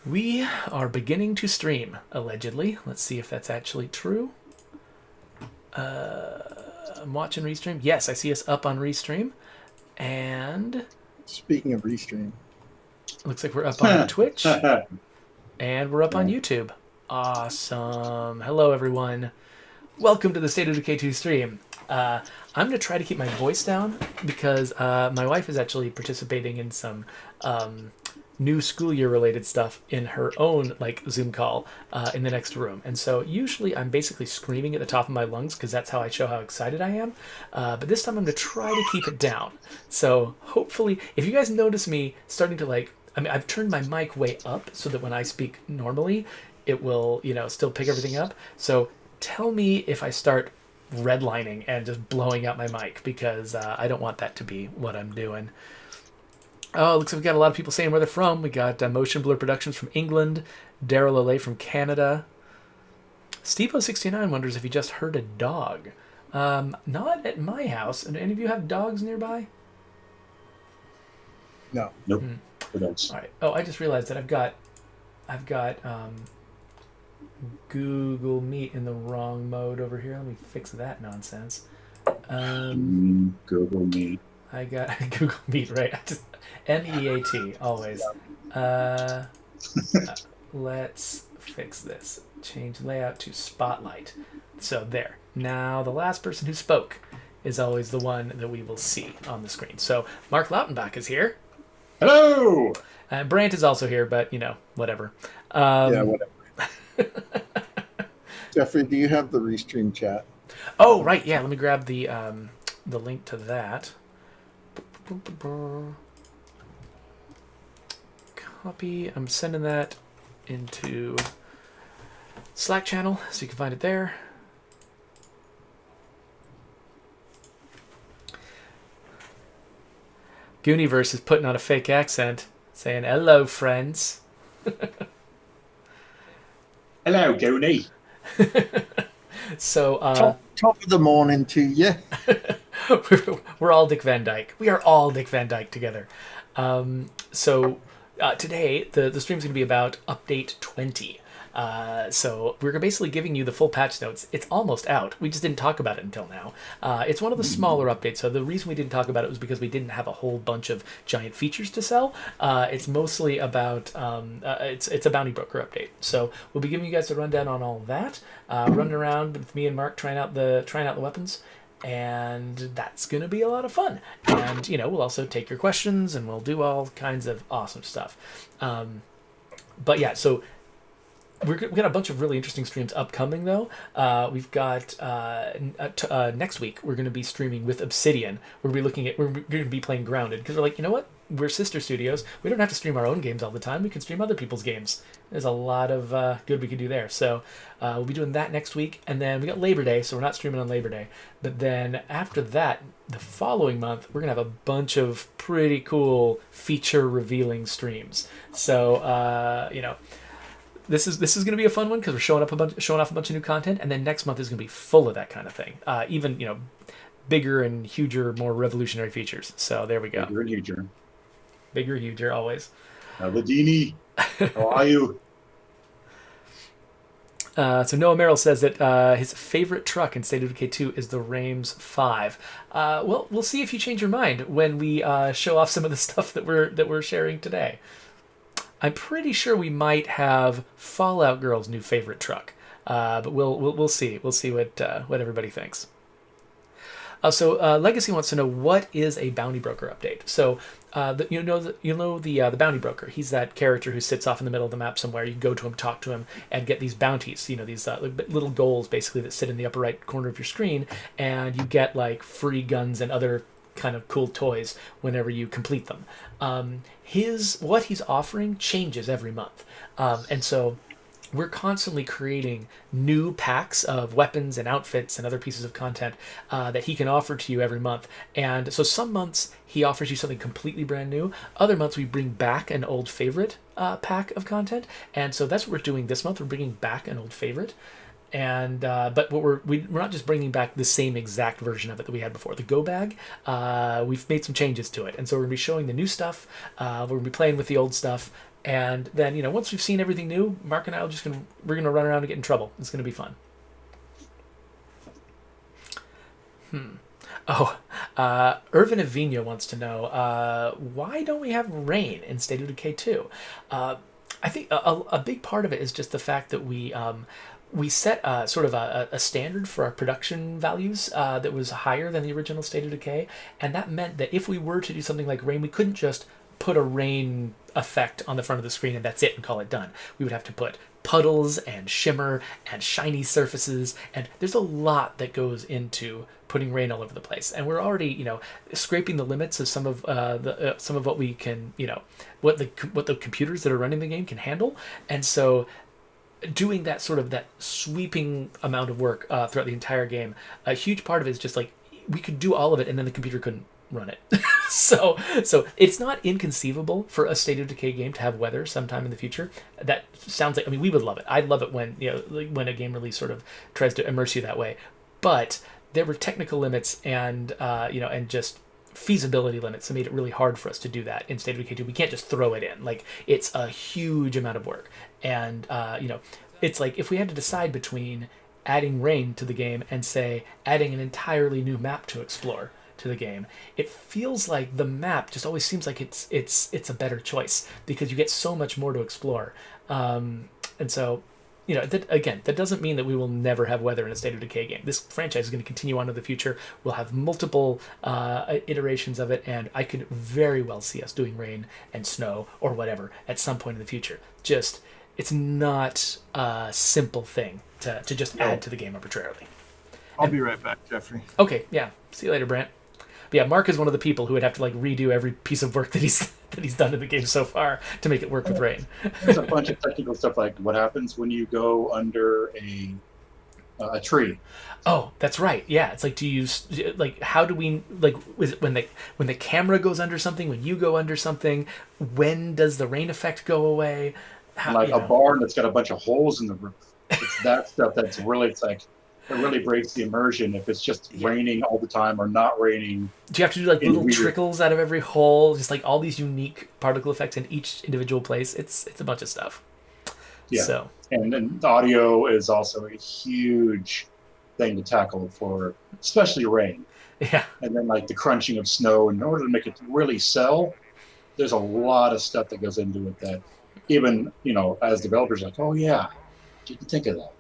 We are beginning to stream, allegedly. Let's see if that's actually true. I'm watching Restream. Yes, I see us up on Restream. And Speaking of Restream, it looks like we're up on Twitch. Yeah. And we're up on YouTube. Awesome. Hello, everyone. Welcome to the State of Decay 2 stream. I'm going to try to keep my voice down because my wife is actually participating in some new school year related stuff in her own Zoom call in the next room. And so usually I'm basically screaming at the top of my lungs because that's how I show how excited I am. But this time I'm going to try to keep it down. So hopefully, if you guys notice me starting to I've turned my mic way up so that when I speak normally, it will, still pick everything up. So tell me if I start redlining and just blowing out my mic because I don't want that to be what I'm doing. Oh, looks like we got a lot of people saying where they're from. We got Motion Blur Productions from England, Daryl Olay from Canada. Stevo69 wonders if he just heard a dog. Not at my house. And any of you have dogs nearby? no. Nope. All right. Oh, I just realized that I've got Google Meet in the wrong mode over here. Let me fix that nonsense. Google Meet. I got Google Meet, right? MEAT, always. Let's fix this. Change layout to Spotlight. So there. Now the last person who spoke is always the one that we will see on the screen. So Mark Lautenbach is here. Hello! Brant is also here, but, whatever. Yeah, whatever. Jeffrey, do you have the Restream chat? Oh, right, yeah. Let me grab the link to that. Copy. I'm sending that into Slack channel, so you can find it there. Gooniverse is putting on a fake accent, saying, "Hello, friends." Hello, Goonie. So, Top of the morning to you. we're all Dick Van Dyke. We are all Dick Van Dyke together. Today, the stream's going to be about Update 20. So we're basically giving you the full patch notes. It's almost out. We just didn't talk about it until now. It's one of the smaller updates. So the reason we didn't talk about it was because we didn't have a whole bunch of giant features to sell. It's mostly about it's a bounty broker update. So we'll be giving you guys a rundown on all of that. Running around with me and Mark trying out the weapons. And that's going to be a lot of fun. And, we'll also take your questions and we'll do all kinds of awesome stuff. But yeah, so we've got a bunch of really interesting streams upcoming, though. We've got next week, we're going to be streaming with Obsidian. We're going to be playing Grounded because we're like, you know what? We're sister studios. We don't have to stream our own games all the time. We can stream other people's games. There's a lot of good we can do there. So we'll be doing that next week. And then we got Labor Day, so we're not streaming on Labor Day. But then after that, the following month, we're going to have a bunch of pretty cool feature revealing streams. So, This is going to be a fun one because we're showing off a bunch of new content, and then next month is going to be full of that kind of thing. Even bigger and huger, more revolutionary features. So there we go. Bigger and huger. Bigger, huger, always. Ladini, how are you? So Noah Merrill says that his favorite truck in State of Decay 2 is the Reims 5. Well, we'll see if you change your mind when we show off some of the stuff that we're sharing today. I'm pretty sure we might have Fallout Girl's new favorite truck, but we'll see. We'll see what everybody thinks. So Legacy wants to know, what is a bounty broker update. So the bounty broker. He's that character who sits off in the middle of the map somewhere. You can go to him, talk to him, and get these bounties. These little goals basically that sit in the upper right corner of your screen, and you get free guns and other kind of cool toys whenever you complete them. What he's offering changes every month, and so we're constantly creating new packs of weapons and outfits and other pieces of content that he can offer to you every month. And so some months he offers you something completely brand new. Other months we bring back an old favorite pack of content, and so that's what we're doing this month. We're bringing back an old favorite. And but we're not just bringing back the same exact version of it that we had before. The Go Bag, we've made some changes to it, and so we're going to be showing the new stuff. We're going to be playing with the old stuff, And then, once we've seen everything new, Mark and I we're gonna run around and get in trouble. It's gonna be fun. Oh, Irvin Avino wants to know why don't we have rain in State of Decay 2? I think a big part of it is just the fact that we set sort of a standard for our production values that was higher than the original State of Decay, and that meant that if we were to do something like rain, we couldn't just put a rain effect on the front of the screen and that's it and call it done. We would have to put puddles and shimmer and shiny surfaces, and there's a lot that goes into putting rain all over the place. And we're already, scraping the limits of some of what we can, what the computers that are running the game can handle. And so doing that sort of that sweeping amount of work throughout the entire game, a huge part of it is just like we could do all of it and then the computer couldn't run it. so it's not inconceivable for a State of Decay game to have weather sometime in the future. That sounds like, we would love it. I'd love it when when a game release sort of tries to immerse you that way. But there were technical limits and and just feasibility limits that made it really hard for us to do that in State of Decay 2. We can't just throw it in. Like, it's a huge amount of work. And it's like if we had to decide between adding rain to the game and, say, adding an entirely new map to explore to the game, it feels like the map just always seems like it's a better choice because you get so much more to explore. And so, that doesn't mean that we will never have weather in a State of Decay game. This franchise is going to continue on to the future. We'll have multiple iterations of it, and I could very well see us doing rain and snow or whatever at some point in the future. Just, it's not a simple thing to just add to the game arbitrarily. I'll be right back, Jeffrey. Okay, yeah. See you later, Brant. But yeah, Mark is one of the people who would have to redo every piece of work that he's done in the game so far to make it work with rain. There's a bunch of technical stuff, like what happens when you go under a tree. Oh, that's right. Yeah, it's like, do you how do we is it when the camera goes under something, when you go under something, when does the rain effect go away? A barn that's got a bunch of holes in the roof. It's that stuff that's really, it really breaks the immersion if it's just raining all the time or not raining. Do you have to do little trickles out of every hole? Just all these unique particle effects in each individual place. It's a bunch of stuff. Yeah. So. And then the audio is also a huge thing to tackle for, especially rain. Yeah. And then the crunching of snow. In order to make it really sell, there's a lot of stuff that goes into it that even, as developers, oh yeah, didn't think of that.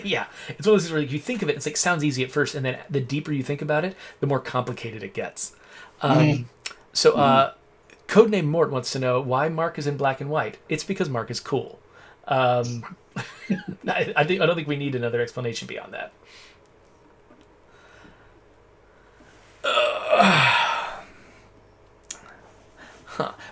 Yeah, it's one of those things where you think of it, it's sounds easy at first, and then the deeper you think about it, the more complicated it gets. So, Codename Mort wants to know why Mark is in black and white. It's because Mark is cool. I don't think we need another explanation beyond that.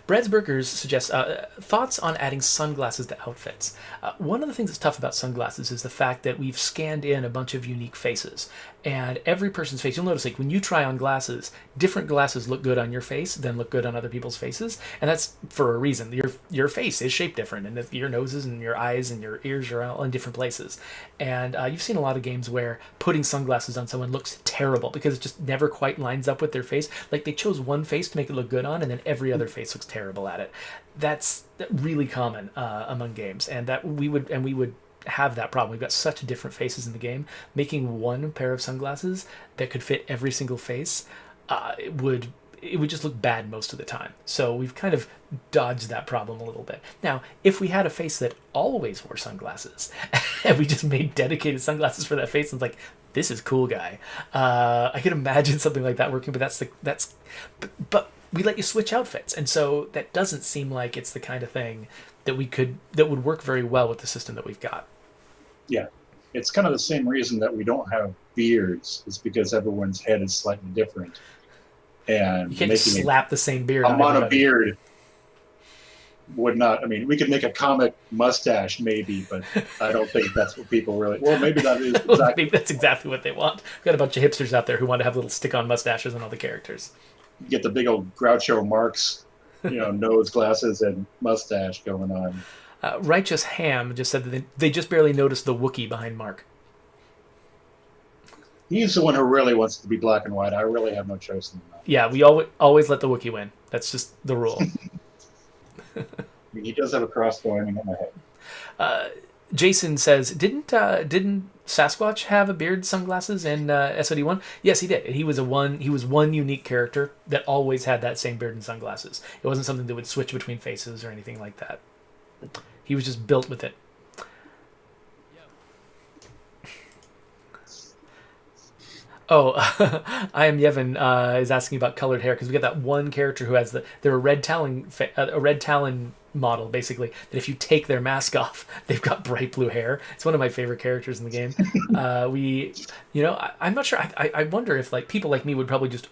Brad's Burgers suggests thoughts on adding sunglasses to outfits. One of the things that's tough about sunglasses is the fact that we've scanned in a bunch of unique faces. And every person's face, you'll notice when you try on glasses, different glasses look good on your face than look good on other people's faces. And that's for a reason. Your face is shaped different, and your noses and your eyes and your ears are all in different places. And you've seen a lot of games where putting sunglasses on someone looks terrible because it just never quite lines up with their face. They chose one face to make it look good on, and then every other face looks terrible at it. That's really common among games, and that we would have that problem. We've got such different faces in the game. Making one pair of sunglasses that could fit every single face, it would just look bad most of the time. So we've kind of dodged that problem a little bit. Now, if we had a face that always wore sunglasses, and we just made dedicated sunglasses for that face, and it's this is cool guy. I could imagine something like that working, but we let you switch outfits, and so that doesn't seem like it's the kind of thing that would work very well with the system that we've got. Yeah, it's kind of the same reason that we don't have beards. It's because everyone's head is slightly different, and you can't just slap the same beard on a beard would not. I mean, we could make a comic mustache maybe, but I don't think that's what people really. Well, maybe that is exactly. Maybe that's exactly what they want. We've got a bunch of hipsters out there who want to have little stick-on mustaches on all the characters. Get the big old Groucho Marx, nose, glasses, and mustache going on. Righteous Ham just said that they just barely noticed the Wookiee behind Mark. He's the one who really wants it to be black and white. I really have no choice in that. Yeah, we always let the Wookiee win. That's just the rule. I mean, he does have a crossbow aiming at my head. Jason says, didn't Sasquatch have a beard, sunglasses, and SOD1? Yes, he did. He was one unique character that always had that same beard and sunglasses. It wasn't something that would switch between faces or anything like that. He was just built with it. Oh, I am Yevon is asking about colored hair because we got that one character who has they're a red talon model basically that if you take their mask off they've got bright blue hair. It's one of my favorite characters in the game. I'm not sure. I wonder if like people like me would probably just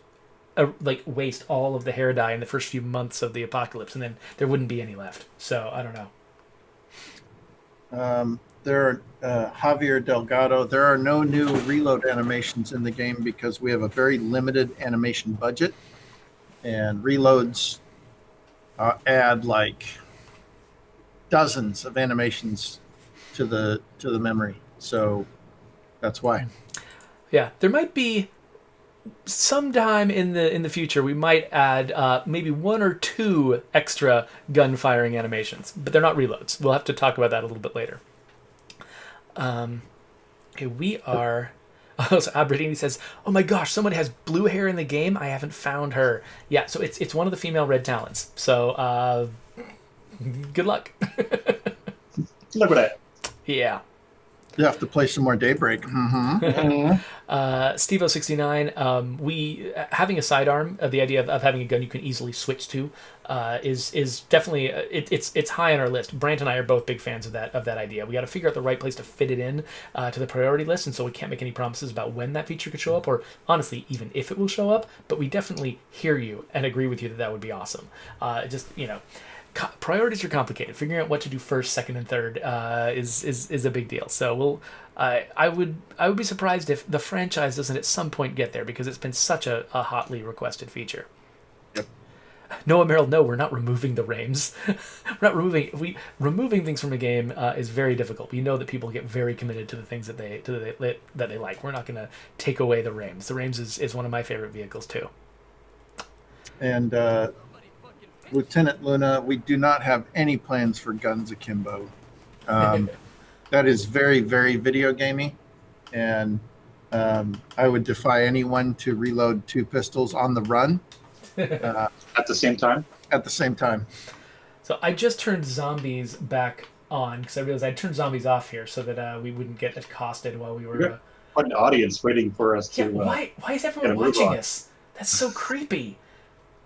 like waste all of the hair dye in the first few months of the apocalypse and then there wouldn't be any left. So I don't know. There are Javier Delgado. There are no new reload animations in the game because we have a very limited animation budget, and reloads add like dozens of animations to the memory. So that's why. Yeah, there might be sometime in the future we might add maybe 1 or 2 extra gun firing animations, but they're not reloads. We'll have to talk about that a little bit later. Okay, we are. Oh, so Abradini says, "Oh my gosh, someone has blue hair in the game. I haven't found her." Yeah, so it's one of the female red talons. So good luck. Look at that. Yeah. You have to play some more Daybreak. Mm-hmm. Steve069, we having a sidearm, the idea of having a gun you can easily switch to, is definitely it's high on our list. Brant and I are both big fans of that idea. We got to figure out the right place to fit it in to the priority list, and so we can't make any promises about when that feature could show up, or honestly even if it will show up. But we definitely hear you and agree with you that would be awesome. Priorities are complicated. Figuring out what to do first, second, and third is a big deal. So I would be surprised if the franchise doesn't at some point get there because it's been such a hotly requested feature. Yep. Noah Merrill, no, we're not removing the RAMs. Removing things from a game is very difficult. We know that people get very committed to the things that they like. We're not going to take away the RAMs. The RAMs is one of my favorite vehicles too. And Lieutenant Luna, we do not have any plans for Guns Akimbo. That is very, very video gamey, and I would defy anyone to reload 2 pistols on the run At the same time? at the same time. So I just turned zombies back on because I realized I'd turned zombies off here so that we wouldn't get accosted while we were. What an audience waiting for us to. Why is everyone watching us? That's so creepy.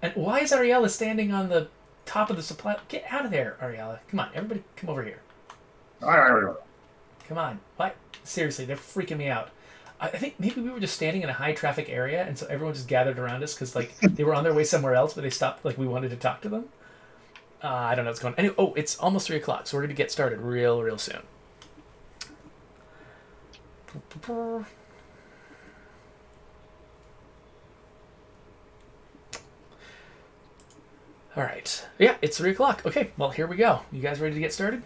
And why is Ariella standing on the top of the supply? Get out of there, Ariella. Come on, everybody, come over here. Come on. What? Seriously, they're freaking me out. I think maybe we were just standing in a high traffic area, and so everyone just gathered around us because like they were on their way somewhere else, but they stopped like we wanted to talk to them. I don't know what's going on. Anyway, it's almost 3 o'clock, so we're going to get started real soon. All right. Yeah, it's 3 o'clock. Okay, well, here we go. You guys ready to get started?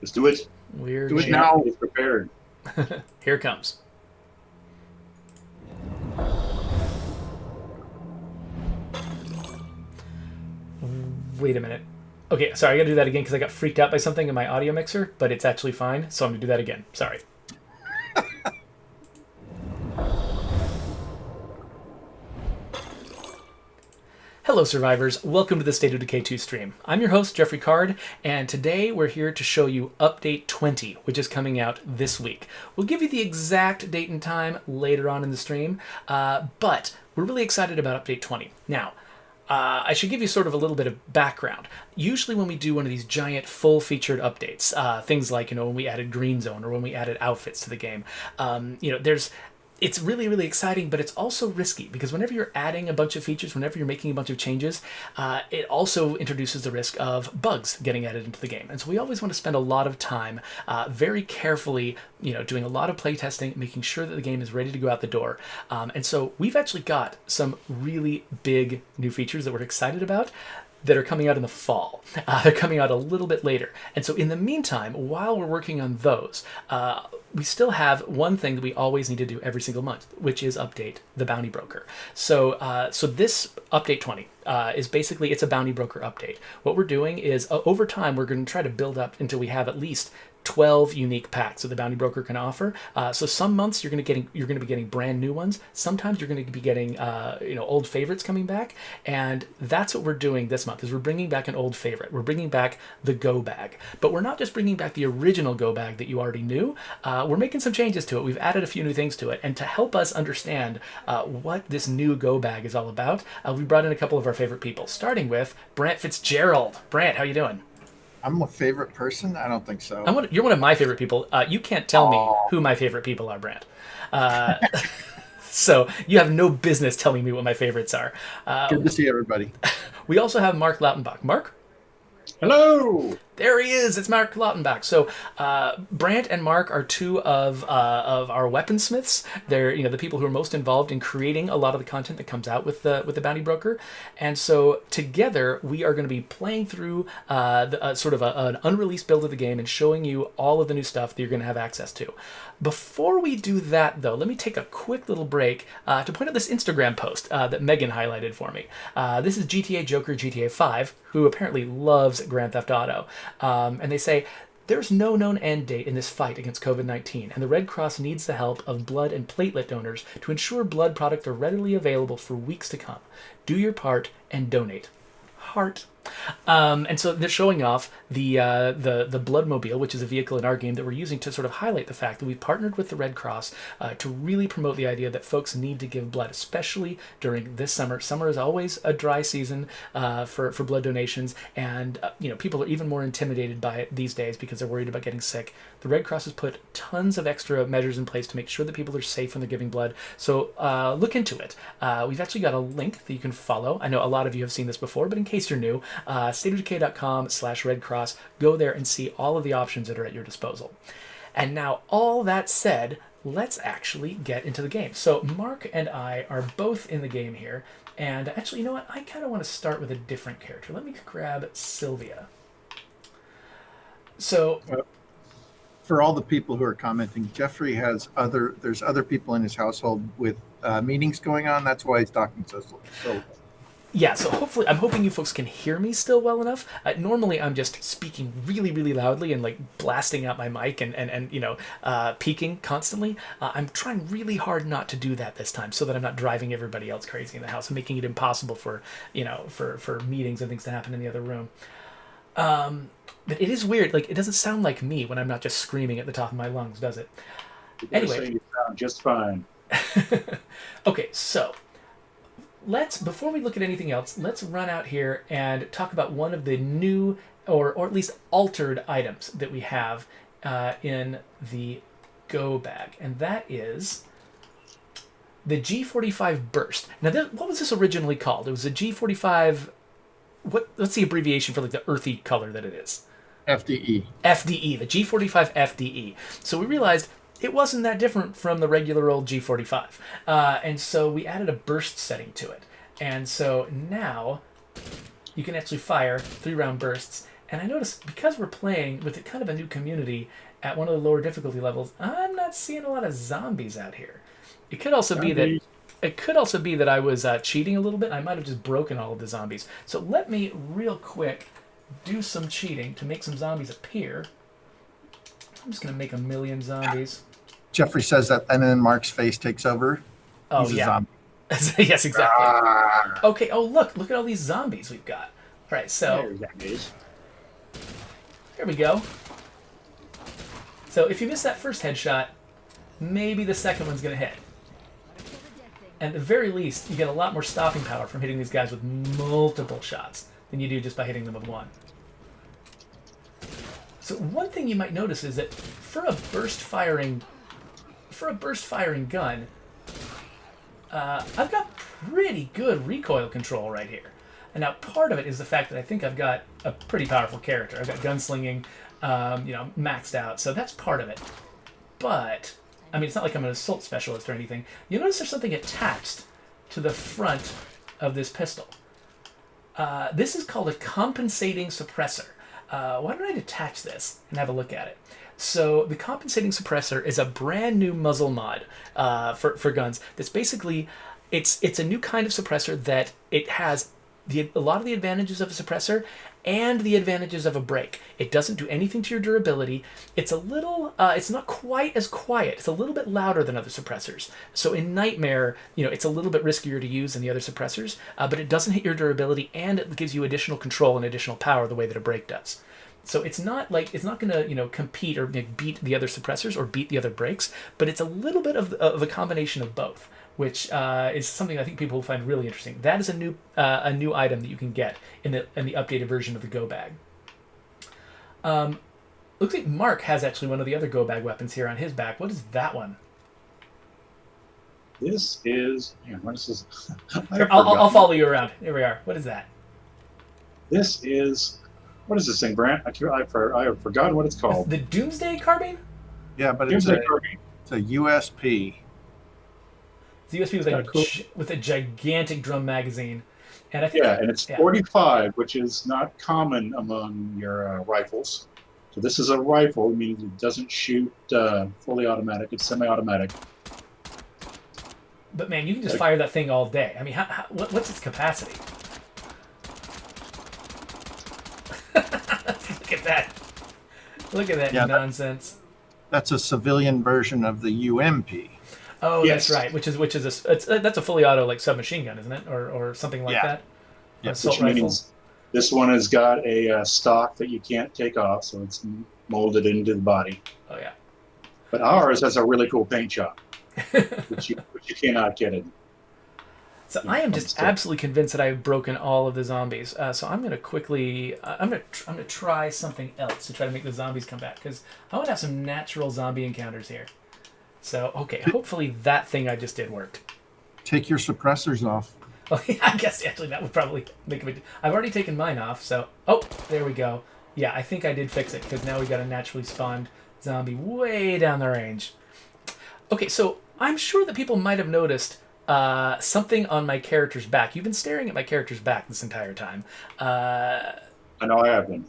Let's do it. We're Do it now. He's prepared. Here it comes. Wait a minute. Okay, sorry, I gotta do that again because I got freaked out by something in my audio mixer, but it's actually fine, so I'm gonna do that again. Sorry. Hello, survivors. Welcome to the State of Decay 2 stream. I'm your host, Jeffrey Card, and today we're here to show you Update 20, which is coming out this week. We'll give you the exact date and time later on in the stream, but we're really excited about Update 20. Now, I should give you sort of a little bit of background. Usually when we do one of these giant full-featured updates, things like, when we added Green Zone or when we added outfits to the game, it's really exciting, but it's also risky because whenever you're adding a bunch of features, whenever you're making a bunch of changes, it also introduces the risk of bugs getting added into the game. And so we always want to spend a lot of time very carefully, doing a lot of playtesting, making sure that the game is ready to go out the door. And so we've actually got some really big new features that we're excited about. that are coming out in the fall. They're coming out a little bit later. And so in the meantime, while we're working on those, we still have one thing that we always need to do every single month, which is update the bounty broker. So this update 20 is basically, it's a bounty broker update. What we're doing is over time, we're going to try to build up until we have at least 12 unique packs that the bounty broker can offer. So some months you're going to be getting brand new ones. Sometimes you're going to be getting old favorites coming back, and that's what we're doing this month. Is we're bringing back an old favorite. We're bringing back the Go Bag, but we're not just bringing back the original Go Bag that you already knew. We're making some changes to it. We've added a few new things to it, and to help us understand what this new Go Bag is all about, we brought in a couple of our favorite people, starting with Brant Fitzgerald. Brant, how you doing? I'm a favorite person? I don't think so. You're one of my favorite people. You can't tell me who my favorite people are, Brant. So you have no business telling me what my favorites are. Good to see everybody. We also have Mark Lautenbach. Mark? Hello. There he is. It's Mark Lautenbach. So Brant and Mark are two of our weaponsmiths. They're the people who are most involved in creating a lot of the content that comes out with the bounty broker. And so together we are going to be playing through sort of an unreleased build of the game and showing you all of the new stuff that you're going to have access to. Before we do that, though, let me take a quick little break to point out this Instagram post that Megan highlighted for me. This is GTA Joker GTA 5, who apparently loves Grand Theft Auto. And they say, there's no known end date in this fight against COVID-19, and the Red Cross needs the help of blood and platelet donors to ensure blood products are readily available for weeks to come. Do your part and donate. Heart. And so they're showing off the Bloodmobile, which is a vehicle in our game that we're using to sort of highlight the fact that we've partnered with the Red Cross to really promote the idea that folks need to give blood, especially during this summer. Summer is always a dry season for blood donations, and people are even more intimidated by it these days because they're worried about getting sick. The Red Cross has put tons of extra measures in place to make sure that people are safe when they're giving blood. So look into it. We've actually got a link that you can follow. I know a lot of you have seen this before, but in case you're new, stateofdecay.com/Red Cross. Go there and see all of the options that are at your disposal. And now, all that said, let's actually get into the game. So Mark and I are both in the game here. And actually, you know what? I kind of want to start with a different character. Let me grab Sylvia. So... for all the people who are commenting, Jeffrey has there's other people in his household with meetings going on. That's why he's talking so slow. Yeah, so hopefully, I'm hoping you folks can hear me still well enough. Normally, I'm just speaking really, really loudly and like blasting out my mic and peaking constantly. I'm trying really hard not to do that this time, so that I'm not driving everybody else crazy in the house and making it impossible for meetings and things to happen in the other room. But it is weird. Like, it doesn't sound like me when I'm not just screaming at the top of my lungs, does it? Anyway, You sound just fine. Okay, so. Before we look at anything else, let's run out here and talk about one of the new, or at least altered items that we have in the Go Bag, and that is the G45 Burst. Now, what was this originally called? It was a G45. What's the abbreviation for like the earthy color that it is? FDE. FDE, the G45 FDE. So we realized it wasn't that different from the regular old G45. And so we added a burst setting to it. And so now you can actually fire 3-round bursts. And I noticed, because we're playing with kind of a new community at one of the lower difficulty levels, I'm not seeing a lot of zombies out here. It could also be that I was cheating a little bit. I might have just broken all of the zombies. So let me real quick do some cheating to make some zombies appear. I'm just going to make 1 million zombies. Jeffrey says that, and then Mark's face takes over. Oh, He's yeah. a zombie. Yes, exactly. Okay, look at all these zombies we've got. All right, so here we go. So if you miss that first headshot, maybe the second one's going to hit. And at the very least, you get a lot more stopping power from hitting these guys with multiple shots than you do just by hitting them with one. So one thing you might notice is that for a burst firing gun, I've got pretty good recoil control right here. And now part of it is the fact that I think I've got a pretty powerful character. I've got gunslinging, maxed out, so that's part of it. But I mean, it's not like I'm an assault specialist or anything. You notice there's something attached to the front of this pistol. This is called a compensating suppressor. Why don't I detach this and have a look at it? So the compensating suppressor is a brand new muzzle mod for guns. That's basically it's a new kind of suppressor that it has a lot of the advantages of a suppressor and the advantages of a brake. It doesn't do anything to your durability. It's a little, it's not quite as quiet. It's a little bit louder than other suppressors. So in Nightmare, it's a little bit riskier to use than the other suppressors, but it doesn't hit your durability and it gives you additional control and additional power the way that a brake does. So it's not going to compete or beat the other suppressors or beat the other brakes, but it's a little bit of a combination of both, which is something I think people will find really interesting. That is a new item that you can get in the updated version of the Go Bag. Looks like Mark has actually one of the other Go Bag weapons here on his back. What is that one? This is. Man, what is this? I'll follow you around. Here we are. What is that? This is. What is this thing, Brant? I have forgotten what it's called. The Doomsday Carbine? Yeah, but Doomsday Carbine. It's a USP. It's a USP with a gigantic drum magazine. And I think and it's 45, which is not common among your rifles. So this is a rifle, meaning it doesn't shoot fully automatic. It's semi-automatic. But man, you can just fire that thing all day. I mean, what's its capacity? Look at that nonsense. That's a civilian version of the UMP. Oh, yes. That's right. Which is that's a fully auto like submachine gun, isn't it, or something like that? Yeah. Assault Which rifle. means this one has got a stock that you can't take off, so it's molded into the body. Oh yeah. But ours has a really cool paint job, which you cannot get in. So I am just absolutely convinced that I've broken all of the zombies. So I'm going to quickly, I'm going to try something else to try to make the zombies come back, because I want to have some natural zombie encounters here. So, okay, hopefully that thing I just did worked. Take your suppressors off. Oh, yeah, I guess actually that would probably make a big... I've already taken mine off, so... Oh, there we go. Yeah, I think I did fix it, because now we got a naturally spawned zombie way down the range. Okay, so I'm sure that people might have noticed something on my character's back. You've been staring at my character's back this entire time. I know I have been.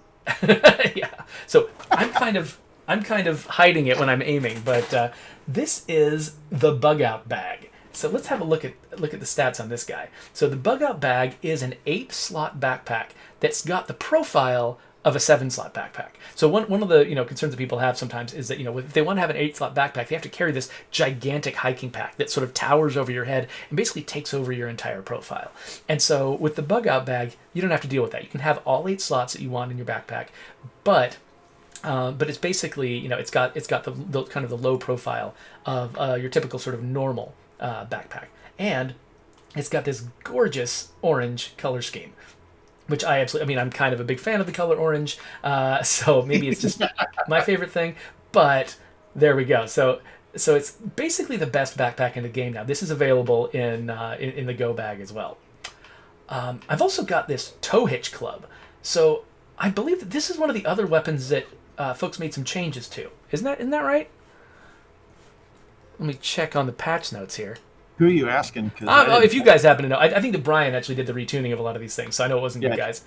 Yeah. So I'm kind of hiding it when I'm aiming, but this is the bug out bag. So let's have a look at the stats on this guy. So the bug out bag is an 8-slot backpack that's got the profile of a 7-slot backpack. So one of the concerns that people have sometimes is that if they want to have an 8-slot backpack, they have to carry this gigantic hiking pack that sort of towers over your head and basically takes over your entire profile. And so with the bug out bag, you don't have to deal with that. You can have all 8 slots that you want in your backpack, but it's basically it's got the kind of the low profile of your typical sort of normal backpack, and it's got this gorgeous orange color scheme, which I'm kind of a big fan of the color orange, so maybe it's just my favorite thing, but there we go. So it's basically the best backpack in the game now. This is available in the Go Bag as well. I've also got this tow hitch club. So I believe that this is one of the other weapons that folks made some changes to. Isn't that right? Let me check on the patch notes here. Who are you asking? If you guys happen to know. I think that Brian actually did the retuning of a lot of these things, so I know it wasn't you guys.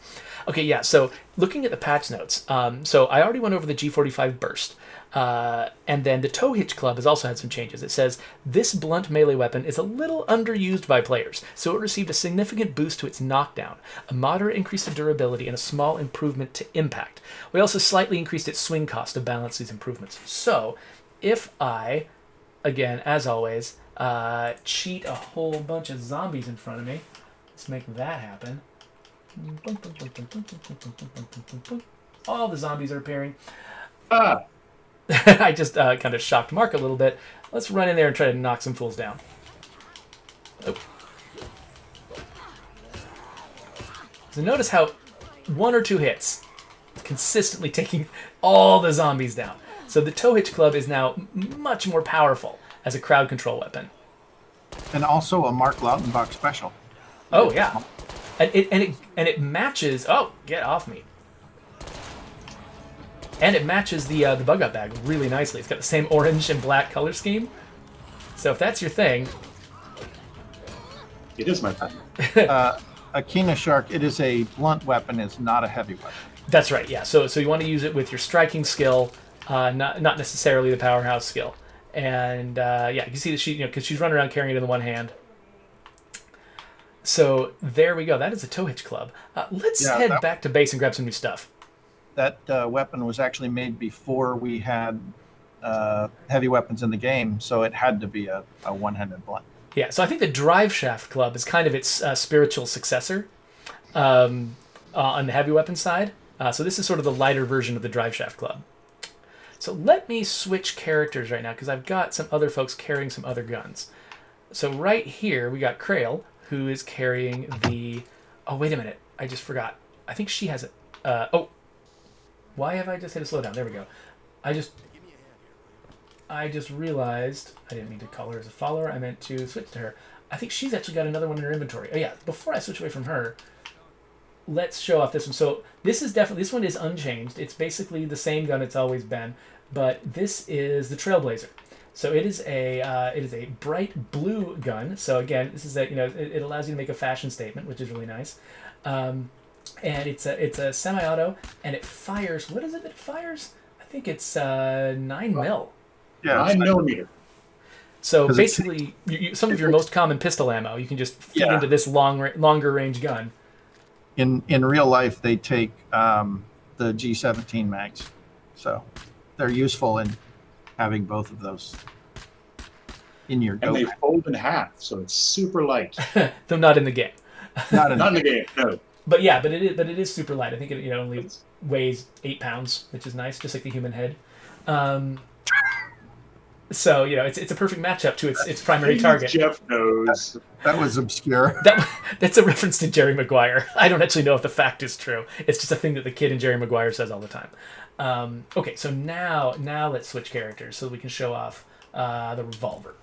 Okay, yeah, so looking at the patch notes, so I already went over the G45 burst, and then the tow hitch club has also had some changes. It says, this blunt melee weapon is a little underused by players, so it received a significant boost to its knockdown, a moderate increase to durability, and a small improvement to impact. We also slightly increased its swing cost to balance these improvements. So, if I, again, as always, cheat a whole bunch of zombies in front of me. Let's make that happen. All the zombies are appearing. I just kind of shocked Mark a little bit. Let's run in there and try to knock some fools down. Oh. So notice how 1 or 2 hits consistently taking all the zombies down. So the tow hitch club is now much more powerful as a crowd control weapon. And also a Mark Lautenbach special. Oh yeah, and it matches. Oh, get off me! And it matches the bug out bag really nicely. It's got the same orange and black color scheme. So if that's your thing, it is my thing. Akina Shark, it is a blunt weapon. It's not a heavy weapon. That's right. Yeah. So you want to use it with your striking skill, not necessarily the powerhouse skill. And yeah, you can see that she, because she's running around carrying it in the one hand. So there we go. That is a tow hitch club. Let's Yeah, head back to base and grab some new stuff. that weapon was actually made before we had heavy weapons in the game, so it had to be a one-handed blunt. Yeah. So I think the drive shaft club is kind of its spiritual successor on the heavy weapon side. So this is sort of the lighter version of the drive shaft club. So let me switch characters right now because I've got some other folks carrying some other guns. So right here we got Krail, who is carrying the... Oh, wait a minute. I just forgot. I think she has it. Oh. Why have I just hit a slowdown? There we go. I just realized I didn't mean to call her as a follower. I meant to switch to her. I think she's actually got another one in her inventory. Oh, yeah. Before I switch away from her, let's show off this one. So this one is unchanged. It's basically the same gun it's always been, but this is the Trailblazer. So it is a bright blue gun. So again, this is it allows you to make a fashion statement, which is really nice. And it's a semi-auto, and it fires. What is it that it fires? I think it's 9mm. Yeah, 9mm. So basically, some of your most common pistol ammo you can just feed into this longer range gun. In real life, they take the G17 mags, so they're useful in having both of those in your And go. they fold in half, so it's super light. Though not in the game. Not in Not in the game, no. But yeah, but it is super light. I think it only weighs 8 pounds, which is nice, just like the human head. So it's a perfect matchup to its primary target. Jeff knows. That was obscure. That's a reference to Jerry Maguire. I don't actually know if the fact is true. It's just a thing that the kid in Jerry Maguire says all the time. Okay, so now let's switch characters so we can show off the revolver.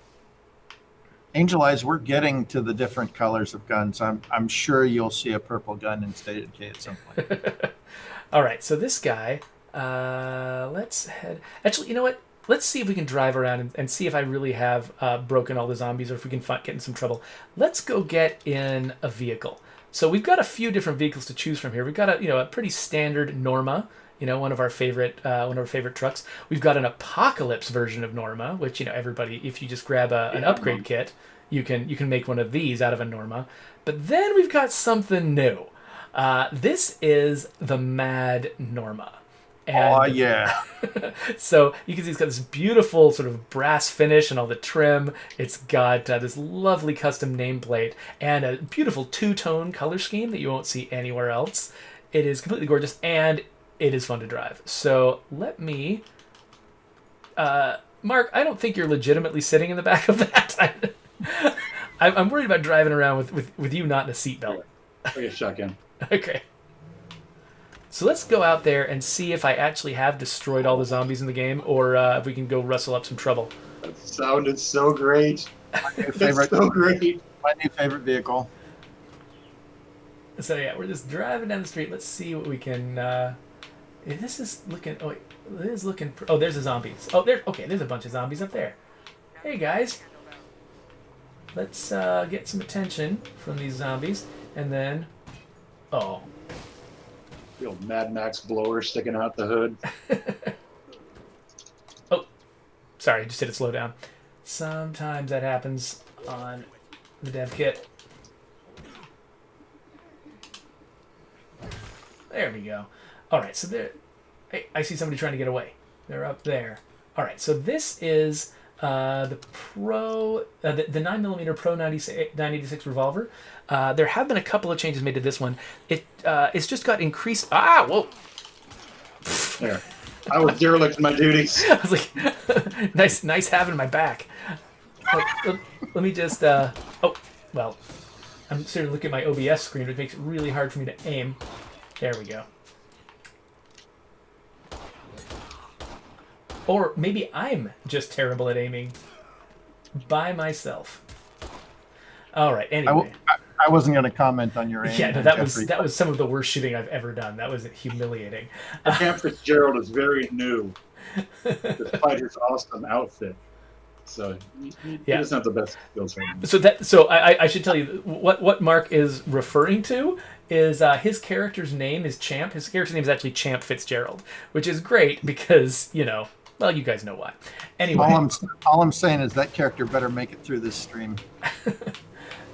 Angel Eyes, we're getting to the different colors of guns. I'm sure you'll see a purple gun in State of Decay at some point. All right, so this guy, let's head... Actually, you know what? Let's see if we can drive around and see if I really have broken all the zombies or if we can get in some trouble. Let's go get in a vehicle. So we've got a few different vehicles to choose from here. We've got a pretty standard Norma, one of our favorite trucks. We've got an Apocalypse version of Norma, which everybody, if you just grab an upgrade kit, you can make one of these out of a Norma. But then we've got something new. This is the Mad Norma. Oh, yeah. So you can see it's got this beautiful sort of brass finish and all the trim. It's got this lovely custom nameplate and a beautiful two-tone color scheme that you won't see anywhere else. It is completely gorgeous, and it is fun to drive. So let me... Mark, I don't think you're legitimately sitting in the back of that. I'm worried about driving around with you not in a seatbelt. Like a shotgun. Okay. So let's go out there and see if I actually have destroyed all the zombies in the game, or if we can go rustle up some trouble. That sounded so great. Favorite, so great. my new favorite vehicle. So yeah, we're just driving down the street. Let's see what we can... This is looking... Oh, wait. It is looking... Oh, there's the zombies. Oh, there's a bunch of zombies up there. Hey, guys. Let's get some attention from these zombies. And then... Oh. The old Mad Max blower sticking out the hood. Oh. Sorry, I just hit it slow down. Sometimes that happens on the dev kit. There we go. All right, so there... Hey, I see somebody trying to get away. They're up there. All right, so this is the 9mm Pro 986 revolver. There have been a couple of changes made to this one. It's just got increased... Ah, whoa! There. I was derelict in my duties. I was like, nice having my back. Let me just... oh, well, I'm sort of looking at my OBS screen, which makes it really hard for me to aim. There we go. Or maybe I'm just terrible at aiming by myself. All right. Anyway, I wasn't going to comment on your aim. Yeah, no, that was some of the worst shooting I've ever done. That was humiliating. Camp Fitzgerald is very new, despite his awesome outfit. So he Yeah. doesn't have the best skills right now. So I should tell you what Mark is referring to is his character's name is Champ. His character's name is actually Champ Fitzgerald, which is great because well, you guys know why. Anyway, All I'm saying is that character better make it through this stream.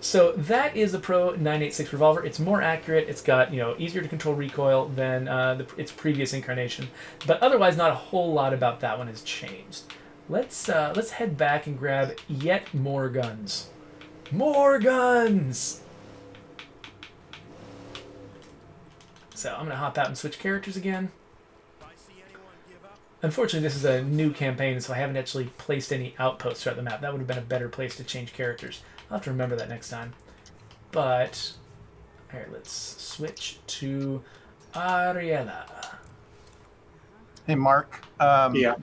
so that is the Pro 986 revolver. It's more accurate. It's got easier to control recoil than its previous incarnation, but otherwise not a whole lot about that one has changed. Let's head back and grab yet more guns. More guns! So I'm going to hop out and switch characters again. Unfortunately, this is a new campaign, so I haven't actually placed any outposts throughout the map. That would have been a better place to change characters. I'll have to remember that next time. But, here, let's switch to Ariella. Hey, Mark. Yeah.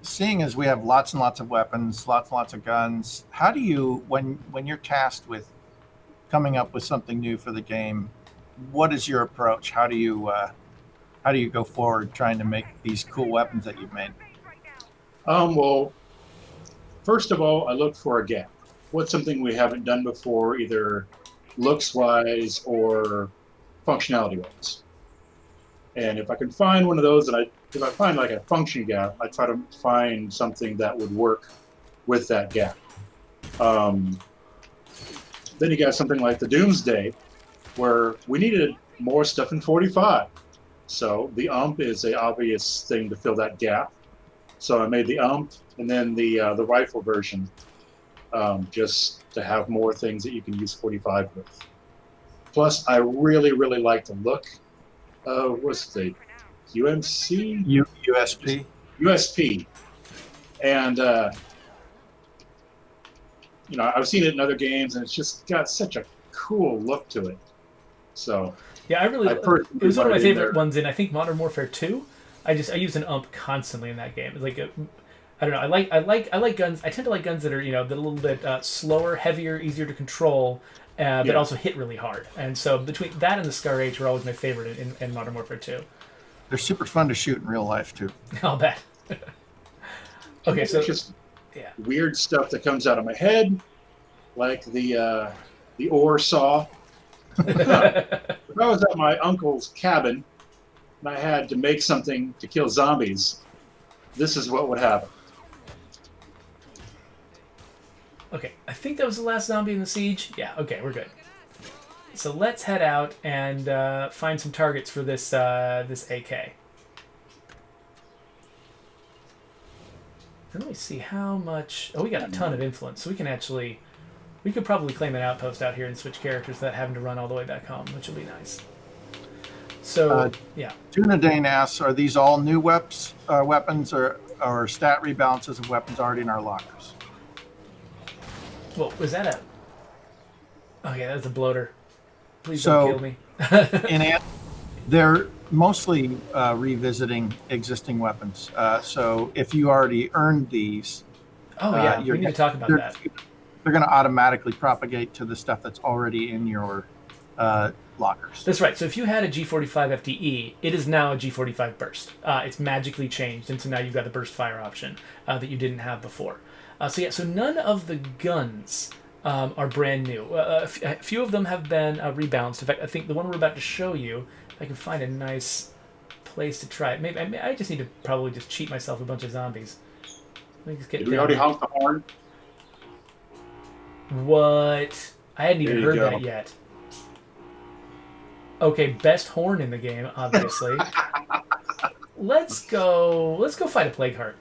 Seeing as we have lots and lots of weapons, lots and lots of guns, how do you, when you're tasked with coming up with something new for the game, what is your approach? How do you go forward trying to make these cool weapons that you've made? Well, first of all, I look for a gap. What's something we haven't done before, either looks-wise or functionality-wise? And if I can find one of those, if I find like a function gap, I try to find something that would work with that gap. Then you got something like the Doomsday, where we needed more stuff in 45. So the ump is an obvious thing to fill that gap. So I made the ump and then the rifle version, just to have more things that you can use 45 with. Plus, I really, really like the look of, what's the UMC? USP. USP. And, I've seen it in other games, and it's just got such a cool look to it. So yeah, it was one of my favorite ones in, I think, Modern Warfare 2. I used an ump constantly in that game. It's like I don't know. I like guns. I tend to like guns that are that are a little bit slower, heavier, easier to control, but also hit really hard. And so between that and the Scar H were always my favorite in Modern Warfare 2. They're super fun to shoot in real life too. I'll bet. Okay, so it's just weird stuff that comes out of my head, like the ore saw. If I was at my uncle's cabin and I had to make something to kill zombies, this is what would happen. Okay, I think that was the last zombie in the siege. Yeah, okay, we're good. So let's head out and find some targets for this this AK. And let me see how much... Oh, we got a ton of influence, so we could probably claim an outpost out here and switch characters without having to run all the way back home, which will be nice. So, yeah. Dunadane asks, are these all new weapons or stat rebalances of weapons already in our lockers? Well, was that a... Okay, that's a bloater. Please don't kill me. They're mostly revisiting existing weapons. So if you already earned these... Oh, yeah, we need to talk about that. They're going to automatically propagate to the stuff that's already in your lockers. That's right. So if you had a G45 FDE, it is now a G45 burst. It's magically changed, and so now you've got the burst fire option that you didn't have before. So none of the guns are brand new. A few of them have been rebalanced. In fact, I think the one we're about to show you, if I can find a nice place to try it. Maybe I just need to probably just cheat myself a bunch of zombies. Let me just get Did we already honk the horn? What? I hadn't even heard that yet. Okay, best horn in the game, obviously. Let's go fight a plague heart.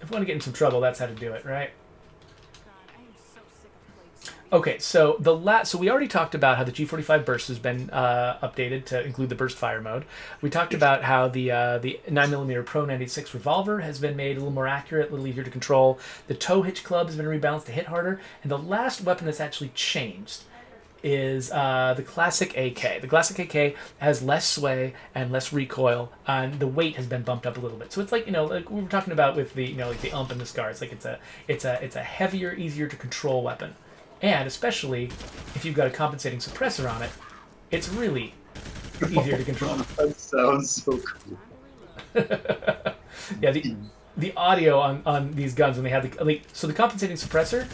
If we want to get in some trouble, that's how to do it, right? Okay, so so we already talked about how the G45 burst has been updated to include the burst fire mode. We talked about how the 9mm Pro 96 revolver has been made a little more accurate, a little easier to control. The tow hitch club has been rebalanced to hit harder, and the last weapon that's actually changed is the classic AK. The classic AK has less sway and less recoil, and the weight has been bumped up a little bit. So it's like like we were talking about with the like the ump and the scar. It's like it's a heavier, easier to control weapon. And especially if you've got a compensating suppressor on it, it's really easier to control. That sounds so cool. Yeah, the audio on these guns when they had so the compensating suppressor,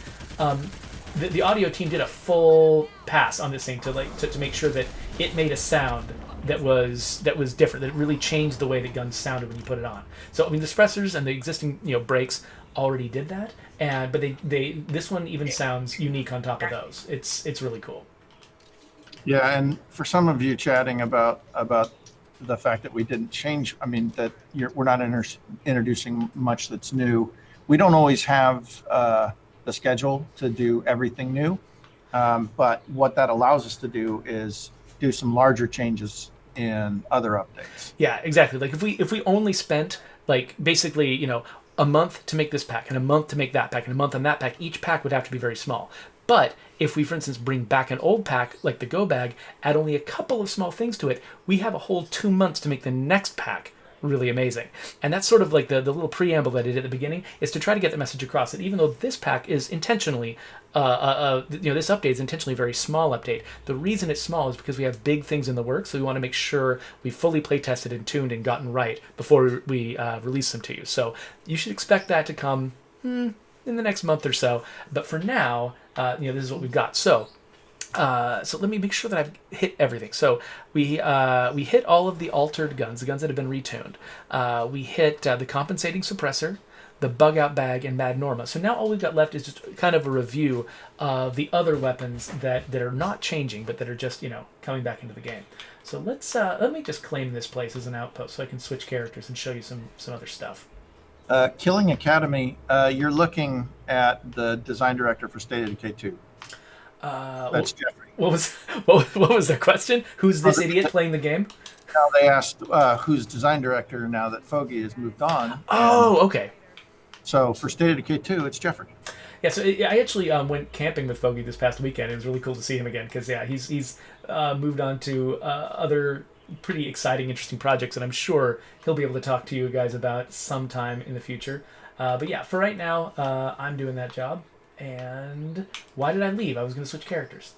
the audio team did a full pass on this thing to make sure that it made a sound that was different, that it really changed the way the guns sounded when you put it on. So I mean the suppressors and the existing brakes already did that, but they this one even sounds unique on top of those. It's really cool. Yeah, and for some of you chatting about the fact that we didn't change, I mean that we're not introducing much that's new. We don't always have the schedule to do everything new, but what that allows us to do is do some larger changes in other updates. Yeah, exactly. Like if we only spent like basically a month to make this pack and a month to make that pack and a month on that pack, each pack would have to be very small. But if we, for instance, bring back an old pack like the Go Bag, add only a couple of small things to it, we have a whole 2 months to make the next pack really amazing. And that's sort of like the little preamble that I did at the beginning, is to try to get the message across that even though this pack is intentionally, this update is intentionally a very small update, the reason it's small is because we have big things in the works, so we want to make sure we fully play tested and tuned and gotten right before we release them to you. So you should expect that to come in the next month or so. But for now, this is what we've got. So let me make sure that I've hit everything. So we hit all of the altered guns, the guns that have been retuned. We hit the compensating suppressor, the bug out bag, and Mad Norma. So now all we've got left is just kind of a review of the other weapons that are not changing, but that are just coming back into the game. So let me just claim this place as an outpost so I can switch characters and show you some other stuff. Killing Academy, you're looking at the design director for State of Decay 2. That's Jeffrey. What was their question? Who's this idiot playing the game? Now they asked who's design director now that Foggy has moved on. Oh, okay. So for State of Decay 2, it's Jeffrey. Yeah, so I actually went camping with Foggy this past weekend. It was really cool to see him again because he's moved on to other pretty exciting, interesting projects, and I'm sure he'll be able to talk to you guys about sometime in the future. But yeah, for right now, I'm doing that job. And why did I leave? I was going to switch characters.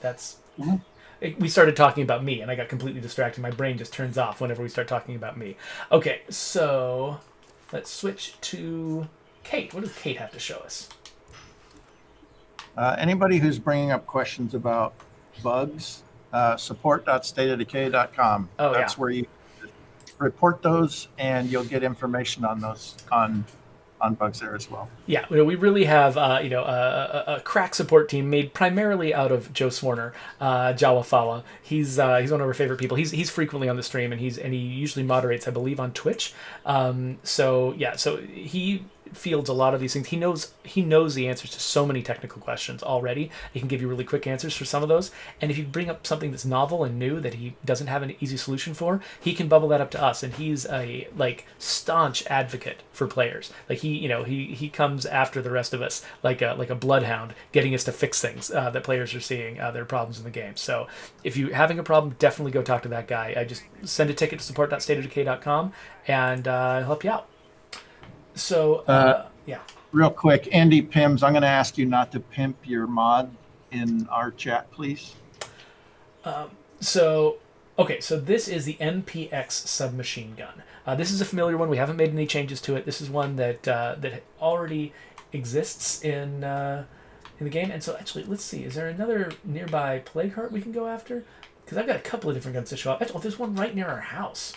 We started talking about me, and I got completely distracted. My brain just turns off whenever we start talking about me. Okay, so let's switch to Kate. What does Kate have to show us? Anybody who's bringing up questions about bugs, support.stateofdecay.com. That's where you report those, and you'll get information on those on bugs there as well. Yeah, we really have a crack support team made primarily out of Joe Swarner, Jawafawa. He's one of our favorite people. He's frequently on the stream, and he usually moderates, I believe, on Twitch. So he fields a lot of these things. He knows the answers to so many technical questions already. He can give you really quick answers for some of those. And if you bring up something that's novel and new that he doesn't have an easy solution for, he can bubble that up to us. And he's a staunch advocate for players. Like he comes after the rest of us like a bloodhound, getting us to fix things that players are seeing their problems in the game. So if you're having a problem, definitely go talk to that guy. I just send a ticket to support.stateofdecay.com and he'll help you out. So, yeah. Real quick, Andy Pims, I'm going to ask you not to pimp your mod in our chat, please. So this is the MPX submachine gun. This is a familiar one. We haven't made any changes to it. This is one that already exists in the game. And so, actually, let's see. Is there another nearby plague heart we can go after? Because I've got a couple of different guns to show off. Oh, there's one right near our house.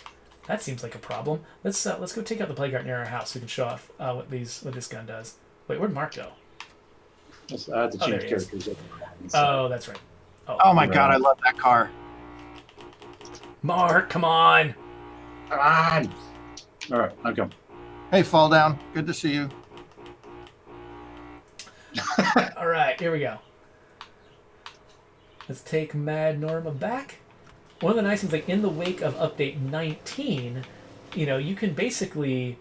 That seems like a problem. Let's go take out the plague heart near our house so we can show off what this gun does. Wait, where'd Mark go? I had to change characters. Oh, that's right. Oh my God, I love that car. Mark, come on. Come on. All right, I'll come. Hey, Fall Down. Good to see you. All right, here we go. Let's take Mad Norma back. One of the nice things, like in the wake of update 19, you can basically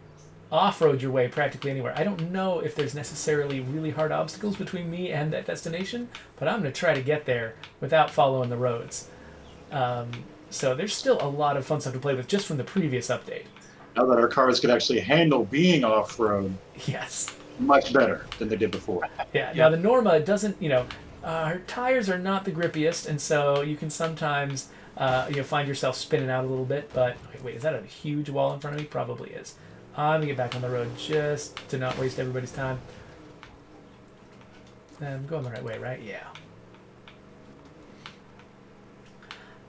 off-road your way practically anywhere. I don't know if there's necessarily really hard obstacles between me and that destination, but I'm going to try to get there without following the roads. So there's still a lot of fun stuff to play with just from the previous update. Now that our cars can actually handle being off-road, yes, much better than they did before. Yeah. Now the Norma doesn't, her tires are not the grippiest, and so you can sometimes find yourself spinning out a little bit. But wait, is that a huge wall in front of me? Probably is. I'm gonna get back on the road just to not waste everybody's time. I'm going the right way, right? Yeah.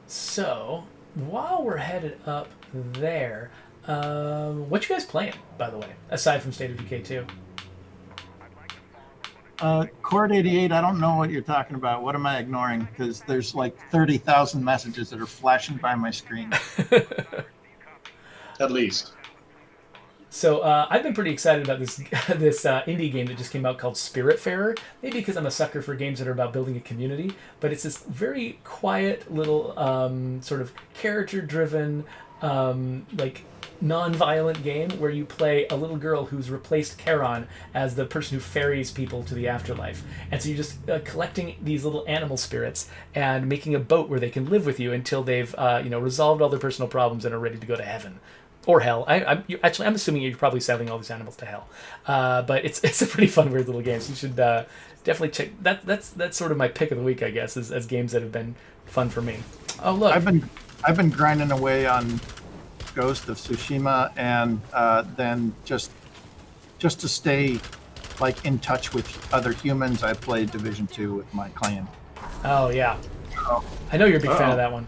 So, while we're headed up there, what you guys playing, by the way, aside from State of Decay 2? Chord 88, I don't know what you're talking about. What am I ignoring? Because there's like 30,000 messages that are flashing by my screen. At least. So I've been pretty excited about this this indie game that just came out called Spiritfarer. Maybe because I'm a sucker for games that are about building a community, but it's this very quiet little sort of character-driven, like non-violent game where you play a little girl who's replaced Charon as the person who ferries people to the afterlife, and so you're just collecting these little animal spirits and making a boat where they can live with you until they've resolved all their personal problems and are ready to go to heaven. Or hell. I'm assuming you're probably selling all these animals to hell. But it's a pretty fun, weird little game. So you should definitely check. That's sort of my pick of the week, I guess, as games that have been fun for me. Oh look, I've been grinding away on Ghost of Tsushima, and then just to stay like in touch with other humans, I played Division 2 with my clan. Oh yeah, Oh, I know you're a big fan of that one.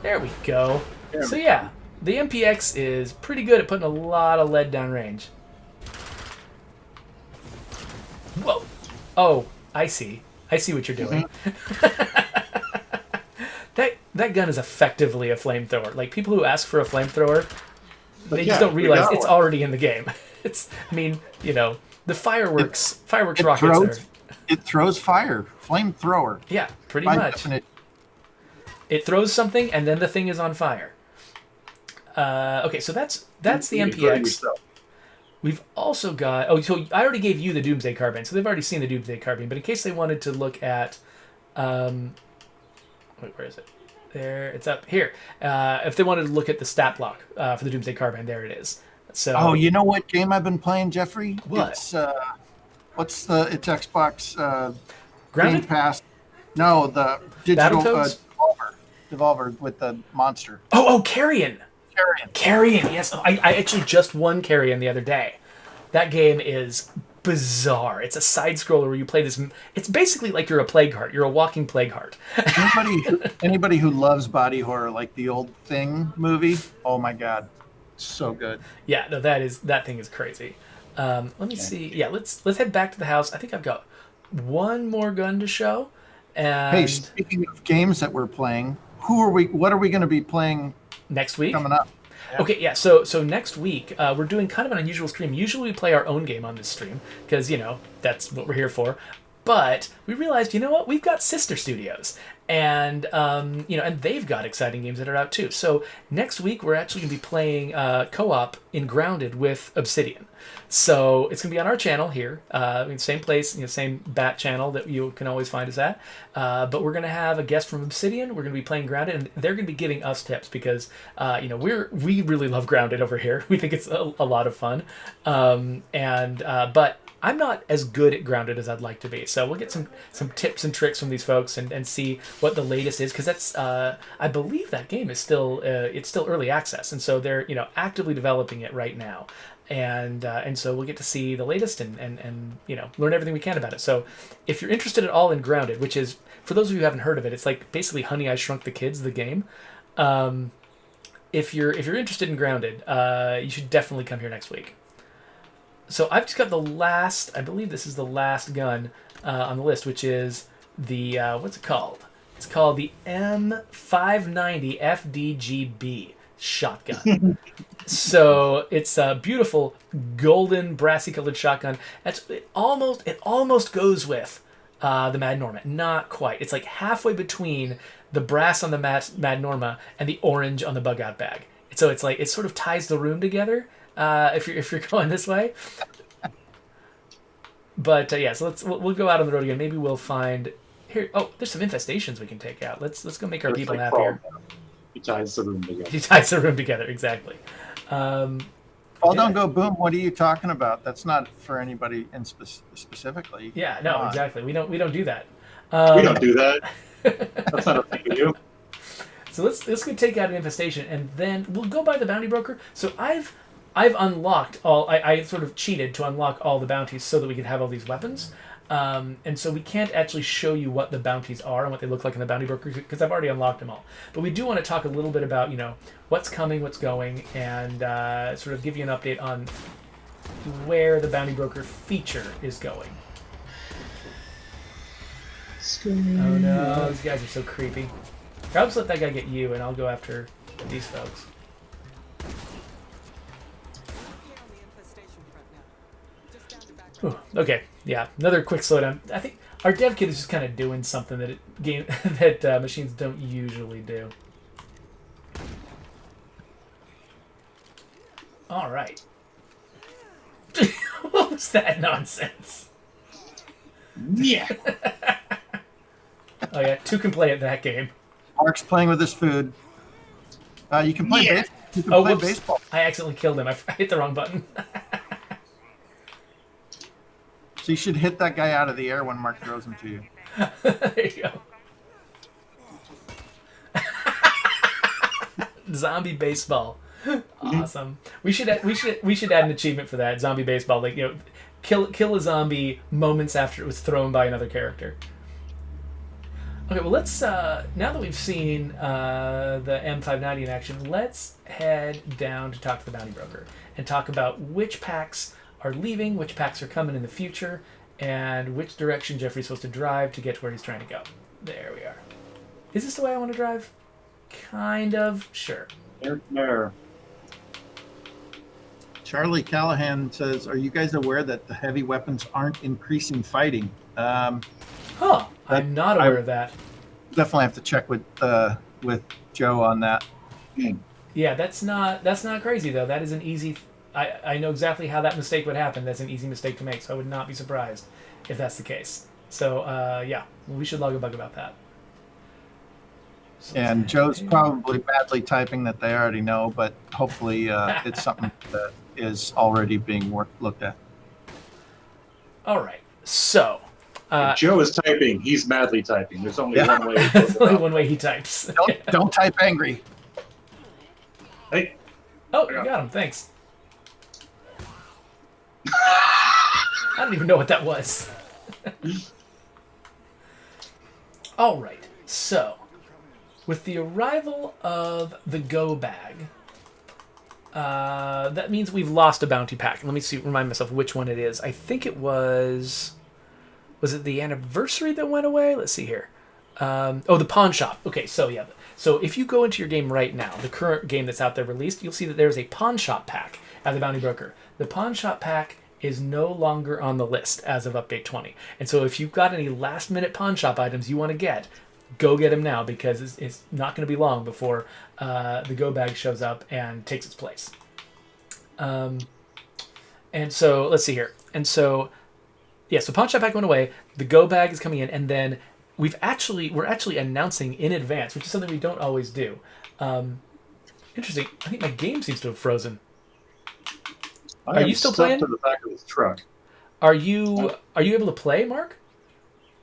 There we go. So yeah, the MPX is pretty good at putting a lot of lead down range. Whoa! Oh, I see. I see what you're doing. That gun is effectively a flamethrower. Like, people who ask for a flamethrower, they just don't realize it's already in the game. The fireworks rockets It throws fire. Flamethrower. Yeah, pretty By much. definition. It throws something, and then the thing is on fire. Okay, so that's the MPX. We've also got... Oh, so I already gave you the Doomsday Carbine, so they've already seen the Doomsday Carbine, but in case they wanted to look at... wait, where is it? There, it's up here. If they wanted to look at the stat block for the Doomsday Carbine, there it is. So, Oh, you know what game I've been playing, Jeffrey? What? It's it's Xbox Grounded? Game Pass. No, the digital Battletoads? Devolver with the monster. Oh, Carrion! Carrion. Carrion, yes. I actually just won Carrion the other day. That game is bizarre. It's a side-scroller where you play this... It's basically like you're a plague heart. You're a walking plague heart. Anybody who loves body horror, like the old Thing movie, oh my god, so good. Yeah, no, that thing is crazy. Let me see. Yeah, let's head back to the house. I think I've got one more gun to show. And Hey, speaking of games that we're playing, what are we going to be playing next week coming up? Yeah. Okay, yeah. So next week we're doing kind of an unusual stream. Usually we play our own game on this stream because that's what we're here for. But we realized, what? We've got sister studios, and and they've got exciting games that are out too. So next week we're actually going to be playing co-op in Grounded with Obsidian. So it's going to be on our channel here, same place, same bat channel that you can always find us at. But we're going to have a guest from Obsidian. We're going to be playing Grounded, and they're going to be giving us tips because we really love Grounded over here. We think it's a lot of fun, but I'm not as good at Grounded as I'd like to be. So we'll get some tips and tricks from these folks and see what the latest is, because that's I believe that game is still it's still early access, and so they're actively developing it right now. And so we'll get to see the latest and learn everything we can about it. So if you're interested at all in Grounded, which is, for those of you who haven't heard of it, it's like basically Honey, I Shrunk the Kids, the game. If you're interested in Grounded, you should definitely come here next week. So I've just got the last, I believe this is the last gun on the list, which is the, what's it called? It's called the M590 FDGB shotgun. So it's a beautiful golden brassy colored shotgun. It almost goes with the Mad Norma. Not quite. It's like halfway between the brass on the Mad Norma and the orange on the Bug Out Bag. So it's like it sort of ties the room together. If you're going this way, but yeah, so we'll go out on the road again. Maybe we'll find here. Oh, there's some infestations we can take out. Let's go make our people happier. He ties the room together. He ties the room together, exactly. Fall Don't Go Boom. What are you talking about? That's not for anybody specifically. Yeah, no, exactly. We don't do that. We don't do that. That's not a thing we do. So let's go take out an infestation, and then we'll go by the bounty broker. So I've unlocked all. I sort of cheated to unlock all the bounties so that we could have all these weapons. And so we can't actually show you what the bounties are and what they look like in the bounty broker because I've already unlocked them all. But we do want to talk a little bit about what's coming, what's going, and sort of give you an update on where the bounty broker feature is going. Oh no, these guys are so creepy. I'll just let that guy get you, and I'll go after these folks. Ooh, okay, yeah, another quick slowdown. I think our dev kit is just kind of doing something that machines don't usually do. All right. What was that nonsense? Yeah. Oh yeah, two can play at that game. Mark's playing with his food. You can play Yeah. you can play Whoops. baseball. I accidentally killed him. I hit the wrong button. So you should hit that guy out of the air when Mark throws him to you. There you go. Zombie baseball. Awesome. We should add an achievement for that. Zombie baseball. Like, kill a zombie moments after it was thrown by another character. Okay, well let's now that we've seen the M590 in action, let's head down to talk to the bounty broker and talk about which packs are leaving, which packs are coming in the future, and which direction Jeffrey's supposed to drive to get to where he's trying to go. There we are. Is this the way I want to drive? Kind of. Sure. There. Charlie Callahan says, "Are you guys aware that the heavy weapons aren't increasing fighting?" Huh. I'm not aware of that. Definitely have to check with Joe on that. Yeah, that's not crazy though. That is an easy. I know exactly how that mistake would happen. That's an easy mistake to make, so I would not be surprised if that's the case. So yeah, we should log a bug about that. So And Joe's probably badly typing that they already know, but hopefully it's something that is already being looked at. All right. So If Joe is typing. He's madly typing. There's only Yeah. one way. there's only one way he types. Don't type angry. Hey. Oh, you got him. Thanks. I don't even know what that was. All right. So, with the arrival of the Go Bag, that means we've lost a bounty pack. Let me remind myself which one it is. I think it was it the anniversary that went away? Let's see here. The pawn shop. Okay, so yeah. So if you go into your game right now, the current game that's out there released, you'll see that there's a pawn shop pack at the Bounty Broker. The pawn shop pack is no longer on the list as of update 20. And so if you've got any last minute pawn shop items you want to get, go get them now because it's not going to be long before the Go Bag shows up and takes its place. And so let's see here. And so yeah, so pawn shop pack went away. The Go Bag is coming in, and then we're actually announcing in advance, which is something we don't always do. Interesting. I think my game seems to have frozen. Are you still playing? To the back of this truck. Are you able to play, Mark?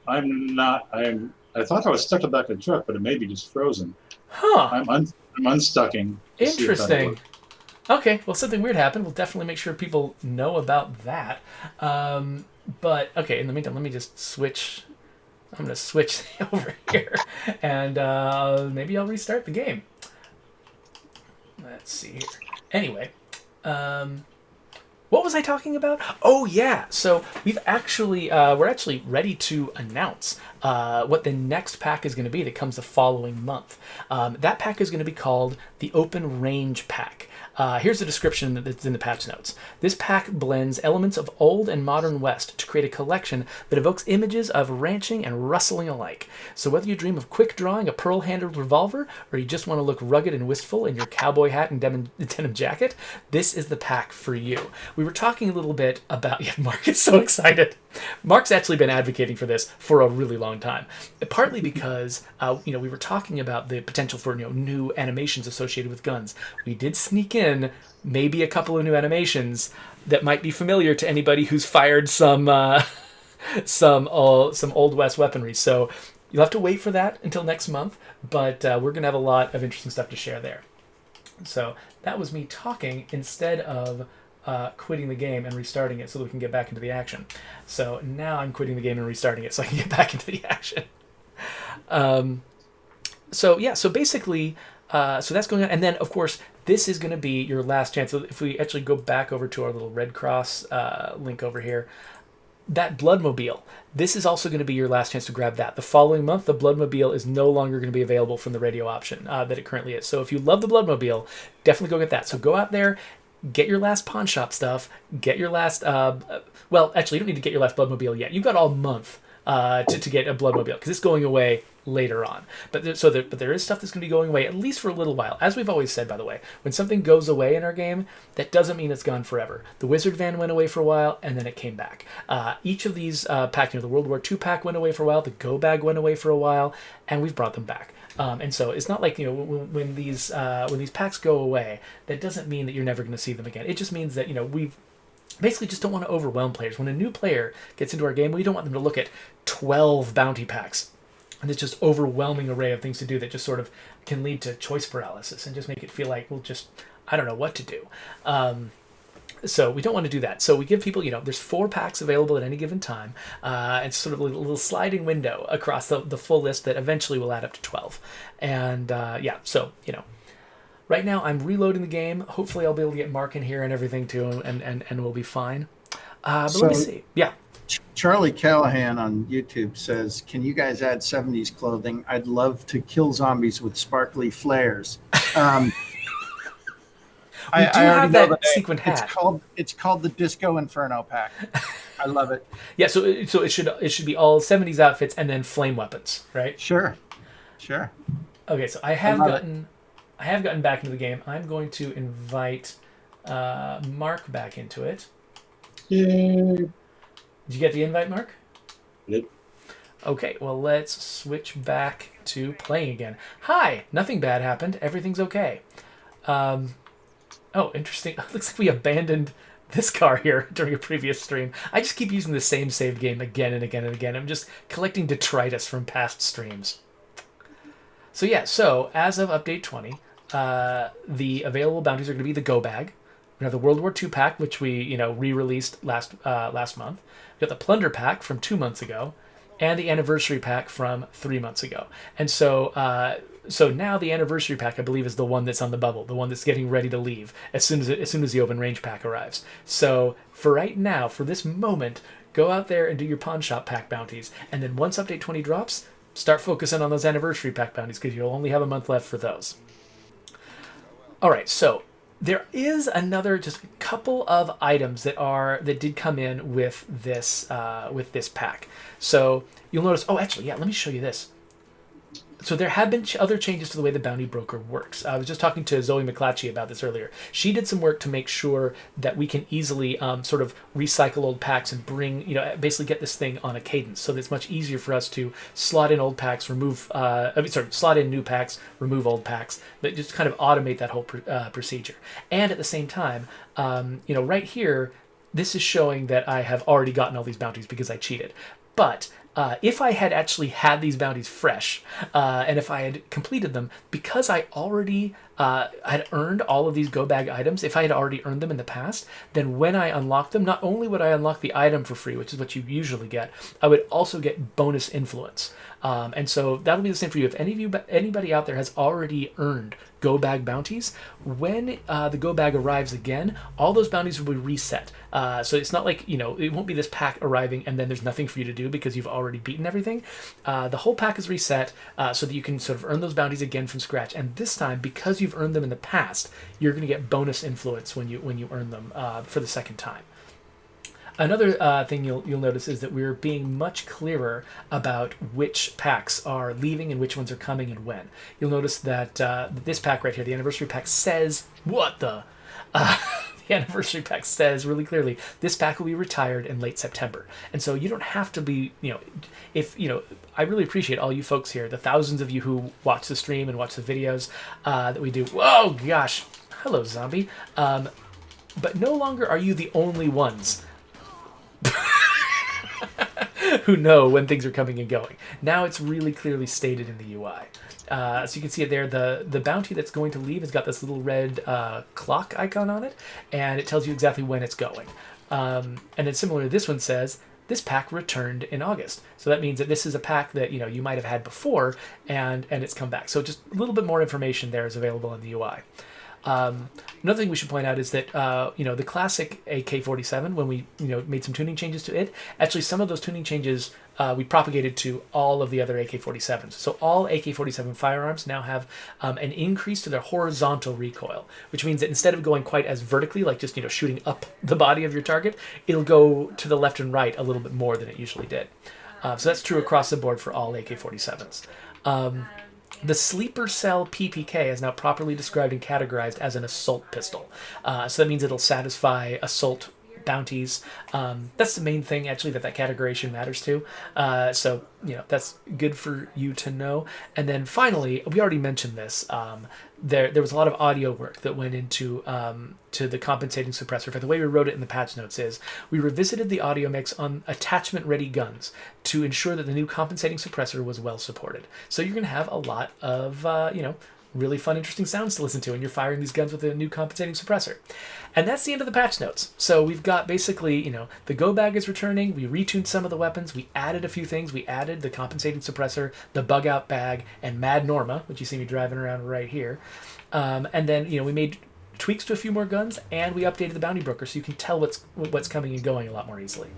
I'm not. I thought I was stuck to the back of the truck, but it may be just frozen. Huh. I'm unstucking. to see if that'll Interesting. work. Okay, well, something weird happened. We'll definitely make sure people know about that. But okay, in the meantime, let me just switch. I'm going to switch over here, and maybe I'll restart the game. Let's see here. Anyway, what was I talking about? Oh yeah, so we're actually ready to announce what the next pack is going to be that comes the following month. That pack is going to be called the Open Range Pack. Here's the description that's in the patch notes. This pack blends elements of old and modern West to create a collection that evokes images of ranching and rustling alike. So whether you dream of quick drawing a pearl-handled revolver, or you just want to look rugged and wistful in your cowboy hat and denim jacket, this is the pack for you. We were talking a little bit about... Yeah, Mark is so excited. Mark's actually been advocating for this for a really long time. Partly because, we were talking about the potential for new animations associated with guns. We did sneak in maybe a couple of new animations that might be familiar to anybody who's fired some old West weaponry. So You'll have to wait for that until next month, but we're going to have a lot of interesting stuff to share there. So that was me talking instead of quitting the game and restarting it so that we can get back into the action. So now I'm quitting the game and restarting it so I can get back into the action. So basically, so that's going on. And then, of course, this is going to be your last chance. So if we actually go back over to our little Red Cross link over here, that Bloodmobile, this is also going to be your last chance to grab that. The following month, the Bloodmobile is no longer going to be available from the radio option that it currently is. So if you love the Bloodmobile, definitely go get that. So go out there, get your last pawn shop stuff, get your last... well, actually, you don't need to get your last Bloodmobile yet. You've got all month to get a Bloodmobile, because it's going away later on. But there is stuff that's going to be going away, at least for a little while. As we've always said, by the way, when something goes away in our game, that doesn't mean it's gone forever. The Wizard Van went away for a while, and then it came back. Each of these packs, the World War II pack went away for a while, the Go Bag went away for a while, and we've brought them back. And so it's not like, when these packs go away, that doesn't mean that you're never going to see them again. It just means that, we've basically just don't want to overwhelm players. When a new player gets into our game, we don't want them to look at 12 bounty packs and it's just overwhelming array of things to do that just sort of can lead to choice paralysis and just make it feel like, I don't know what to do. So we don't want to do that. So we give people, there's 4 packs available at any given time. It's sort of a little sliding window across the full list that eventually will add up to 12. And right now I'm reloading the game. Hopefully I'll be able to get Mark in here and everything too, and we'll be fine. But let me see. Yeah. Charlie Callahan on YouTube says, "Can you guys add 70s clothing? I'd love to kill zombies with sparkly flares." We do have that sequined hat. It's called the Disco Inferno pack. I love it. Yeah, so it should be all 70s outfits and then flame weapons, right? Sure. Okay, so I have gotten back into the game. I'm going to invite Mark back into it. Yay. Did you get the invite, Mark? Nope. Okay, well, let's switch back to playing again. Hi! Nothing bad happened. Everything's okay. Oh, interesting. Looks like we abandoned this car here during a previous stream. I just keep using the same saved game again and again and again. I'm just collecting detritus from past streams. So as of update 20, the available bounties are going to be the Go Bag. We have the World War II pack, which we re-released last month. We got the Plunder pack from 2 months ago, and the Anniversary pack from 3 months ago. And so now the Anniversary pack, I believe, is the one that's on the bubble, the one that's getting ready to leave as soon as the Open Range pack arrives. So for right now, for this moment, go out there and do your pawn shop pack bounties, and then once update 20 drops, start focusing on those Anniversary pack bounties because you'll only have a month left for those. All right, so there is another just a couple of items that did come in with this pack. So you'll notice. Oh, actually, yeah. Let me show you this. So there have been other changes to the way the bounty broker works. I was just talking to Zoe McClatchy about this earlier. She did some work to make sure that we can easily sort of recycle old packs and bring, basically get this thing on a cadence, so that it's much easier for us to slot in old packs, slot in new packs, remove old packs, but just kind of automate that whole procedure. And at the same time, right here, this is showing that I have already gotten all these bounties because I cheated. But if I had actually had these bounties fresh, and if I had completed them, because I already had earned all of these Go Bag items, if I had already earned them in the past, then when I unlock them, not only would I unlock the item for free, which is what you usually get, I would also get bonus influence. And so that'll be the same for you. If anybody out there has already earned Go Bag bounties, when the Go Bag arrives again, all those bounties will be reset. So it's not like, it won't be this pack arriving and then there's nothing for you to do because you've already beaten everything. The whole pack is reset so that you can sort of earn those bounties again from scratch. And this time, because you've earned them in the past, you're going to get bonus influence when you earn them for the second time. Another thing you'll notice is that we're being much clearer about which packs are leaving and which ones are coming and when. You'll notice that this pack right here, the Anniversary pack, says, the Anniversary pack says really clearly, this pack will be retired in late September. And so you don't have to be, I really appreciate all you folks here, the thousands of you who watch the stream and watch the videos that we do. Whoa, gosh. Hello, zombie. But no longer are you the only ones who know when things are coming and going. Now it's really clearly stated in the UI. So you can see it there. The bounty that's going to leave has got this little red clock icon on it, and it tells you exactly when it's going. And then similar, this one says this pack returned in August. So that means that this is a pack that you might have had before, and it's come back. So just a little bit more information there is available in the UI. Another thing we should point out is that the classic AK-47, when we made some tuning changes to it, actually some of those tuning changes we propagated to all of the other AK-47s. So all AK-47 firearms now have an increase to their horizontal recoil, which means that instead of going quite as vertically, like just shooting up the body of your target, it'll go to the left and right a little bit more than it usually did. So that's true across the board for all AK-47s. The sleeper cell PPK is now properly described and categorized as an assault pistol. So that means it'll satisfy assault bounties. That's the main thing, actually, that categorization matters to. So that's good for you to know. And then finally, we already mentioned this. There was a lot of audio work that went into to the compensating suppressor. In fact, the way we wrote it in the patch notes is we revisited the audio mix on attachment-ready guns to ensure that the new compensating suppressor was well supported. So you're going to have a lot of really fun, interesting sounds to listen to when you're firing these guns with a new compensating suppressor. And that's the end of the patch notes. So we've got basically, the go bag is returning. We retuned some of the weapons. We added a few things. We added the compensating suppressor, the bug out bag, and Mad Norma, which you see me driving around right here. And then, we made tweaks to a few more guns, and we updated the bounty broker so you can tell what's coming and going a lot more easily.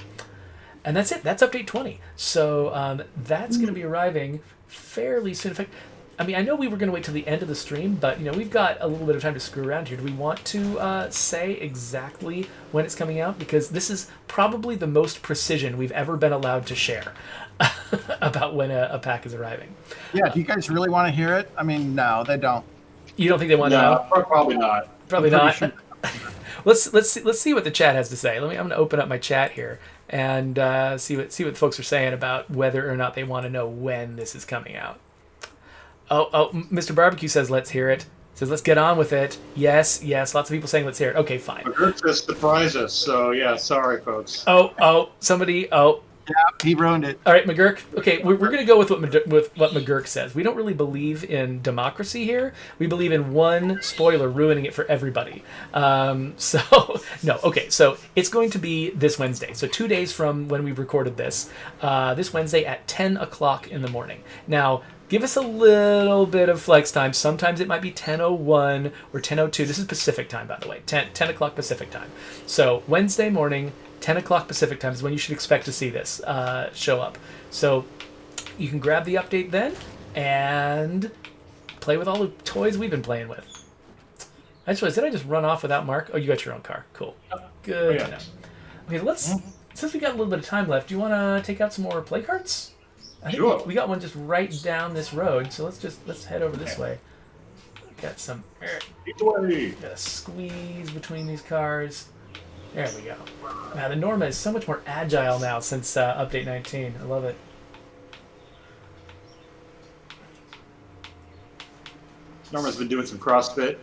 And that's it. That's update 20. So that's going to be arriving fairly soon. In fact, I know we were going to wait till the end of the stream, but we've got a little bit of time to screw around here. Do we want to say exactly when it's coming out? Because this is probably the most precision we've ever been allowed to share about when a pack is arriving. Yeah, do you guys really want to hear it? No, they don't. You don't think they want to know? Probably not. Probably not. Sure. Let's see what the chat has to say. I'm going to open up my chat here and see what folks are saying about whether or not they want to know when this is coming out. Oh, Mr. Barbecue says, let's hear it. Says, let's get on with it. Yes. Lots of people saying, let's hear it. Okay, fine. McGurk just surprised us, so yeah, sorry, folks. Somebody. Yeah, he ruined it. All right, McGurk. Okay, we're going to go with what McGurk says. We don't really believe in democracy here. We believe in one spoiler ruining it for everybody. No. Okay, so it's going to be this Wednesday. So 2 days from when we recorded this. This Wednesday at 10 o'clock in the morning. Now, give us a little bit of flex time. Sometimes it might be 10:01 or 10:02. This is Pacific time, by the way. 10 o'clock Pacific time. So Wednesday morning, 10 o'clock Pacific time is when you should expect to see this show up. So you can grab the update then and play with all the toys we've been playing with. I just realized, did I just run off without Mark? Oh, you got your own car. Cool. Good. Yeah. Okay, since we got a little bit of time left, do you want to take out some more play cards? I think Sure. we got one just right down this road, so let's head over this way. Got some. Got a squeeze between these cars. There we go. Now the Norma is so much more agile now since update 19. I love it. Norma's been doing some CrossFit.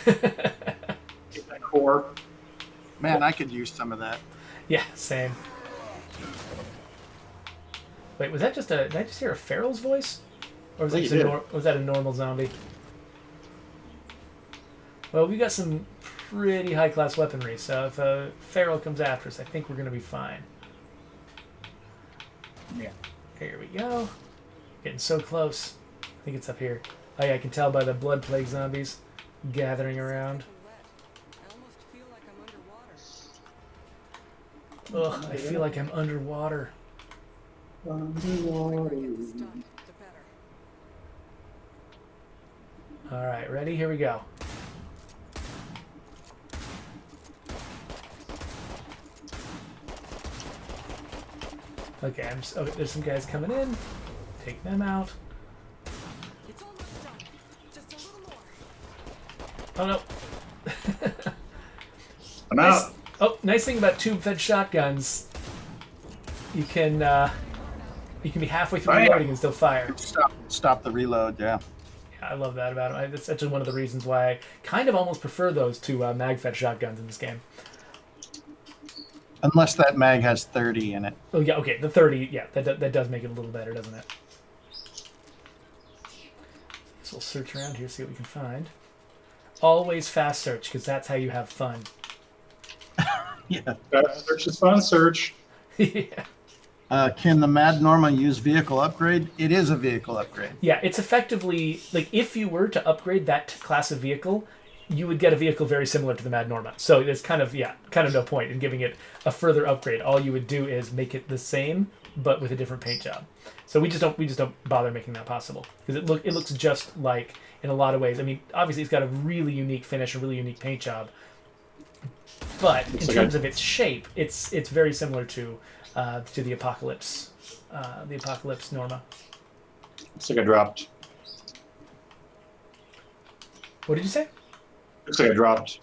Get that core. Man, I could use some of that. Yeah, same. Wait, was that just did I just hear a Feral's voice? Or was that a normal zombie? Well, we got some pretty high-class weaponry, so if a Feral comes after us, I think we're going to be fine. Yeah. Here we go. Getting so close. I think it's up here. Oh yeah, I can tell by the blood plague zombies gathering around. Ugh, I feel like I'm underwater. Alright, ready? Here we go. Okay, there's some guys coming in. Take them out. It's almost done. Just a little more. Oh no. I'm out. Nice thing about tube-fed shotguns. You can be halfway through reloading and still fire. Stop the reload, yeah. Yeah, I love that about them. That's actually one of the reasons why I kind of almost prefer those to mag-fed shotguns in this game. Unless that mag has 30 in it. Oh yeah, okay, the 30. Yeah, that does make it a little better, doesn't it? So we'll search around here, see what we can find. Always fast search, because that's how you have fun. Yeah. Search is fun. Search. Yeah. Can the Mad Norma use vehicle upgrade? It is a vehicle upgrade. Yeah, it's effectively like if you were to upgrade that class of vehicle, you would get a vehicle very similar to the Mad Norma. So there's kind of no point in giving it a further upgrade. All you would do is make it the same but with a different paint job. So we just don't bother making that possible because it looks just like in a lot of ways. I mean, obviously it's got a really unique finish, a really unique paint job, but in terms of its shape, it's very similar to the Apocalypse Norma. Looks like I dropped. What did you say? Looks like I dropped.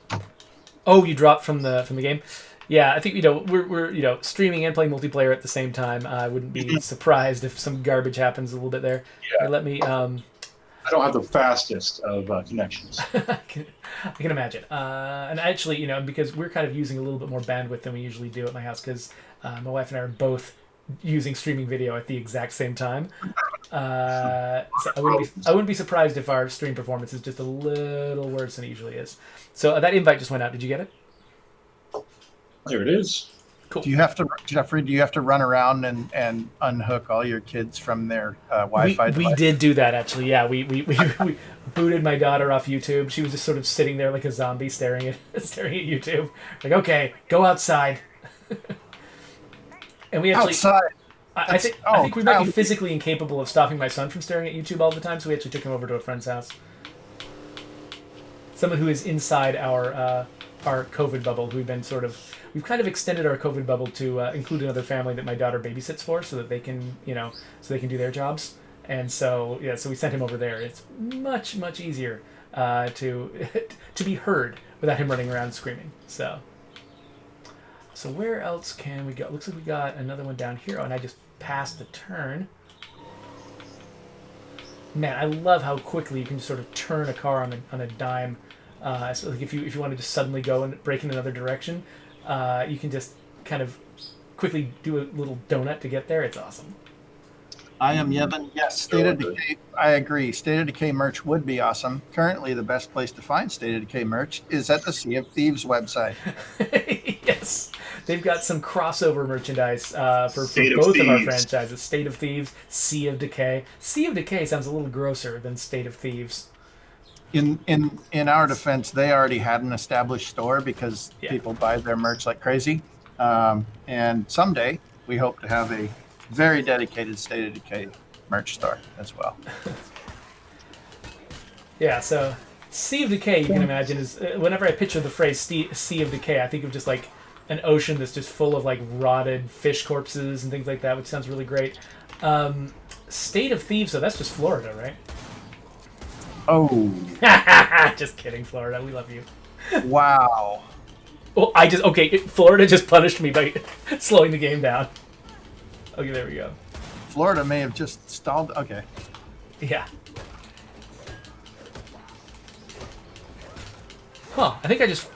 Oh, you dropped from the game. Yeah, I think we're streaming and playing multiplayer at the same time. I wouldn't be surprised if some garbage happens a little bit there. Yeah. Here, let me. I don't have the fastest of connections. I can imagine. And actually, because we're kind of using a little bit more bandwidth than we usually do at my house, because my wife and I are both using streaming video at the exact same time. So I wouldn't be surprised if our stream performance is just a little worse than it usually is. So that invite just went out. Did you get it? There it is. Cool. Do you have to, Jeffrey? Do you have to run around and unhook all your kids from their Wi-Fi? We did do that actually. Yeah, we booted my daughter off YouTube. She was just sort of sitting there like a zombie, staring at YouTube. Like, okay, go outside. And we actually outside. I think we might be physically incapable of stopping my son from staring at YouTube all the time, so we actually took him over to a friend's house. Someone who is inside our COVID bubble. We've kind of extended our COVID bubble to include another family that my daughter babysits for, so that they can do their jobs. And so so we sent him over there. It's much easier to be heard without him running around screaming. So where else can we go? Looks like we got another one down here. Oh, and I just passed the turn. Man, I love how quickly you can just sort of turn a car on a dime. So like if you wanted to suddenly go and break in another direction, you can just kind of quickly do a little donut to get there. It's awesome. I am Yevon. Yes, State of Decay. I agree. State of Decay merch would be awesome. Currently, the best place to find State of Decay merch is at the Sea of Thieves website. Yes, they've got some crossover merchandise for State both of of our Thieves. franchises. State of Thieves, Sea of Decay. Sea of Decay sounds a little grosser than State of Thieves. In our defense, they already had an established store because people buy their merch like crazy. And someday we hope to have a very dedicated State of Decay merch store as well. Yeah, so Sea of Decay, you can imagine, is whenever I picture the phrase Sea of Decay, I think of just like an ocean that's just full of like rotted fish corpses and things like that, which sounds really great. State of Thieves, so that's just Florida, right? Oh, Just kidding, Florida. We love you. wow. Oh, Florida just punished me by slowing the game down. Okay, there we go. Florida may have just stalled. Okay. Yeah. Huh, I think I just...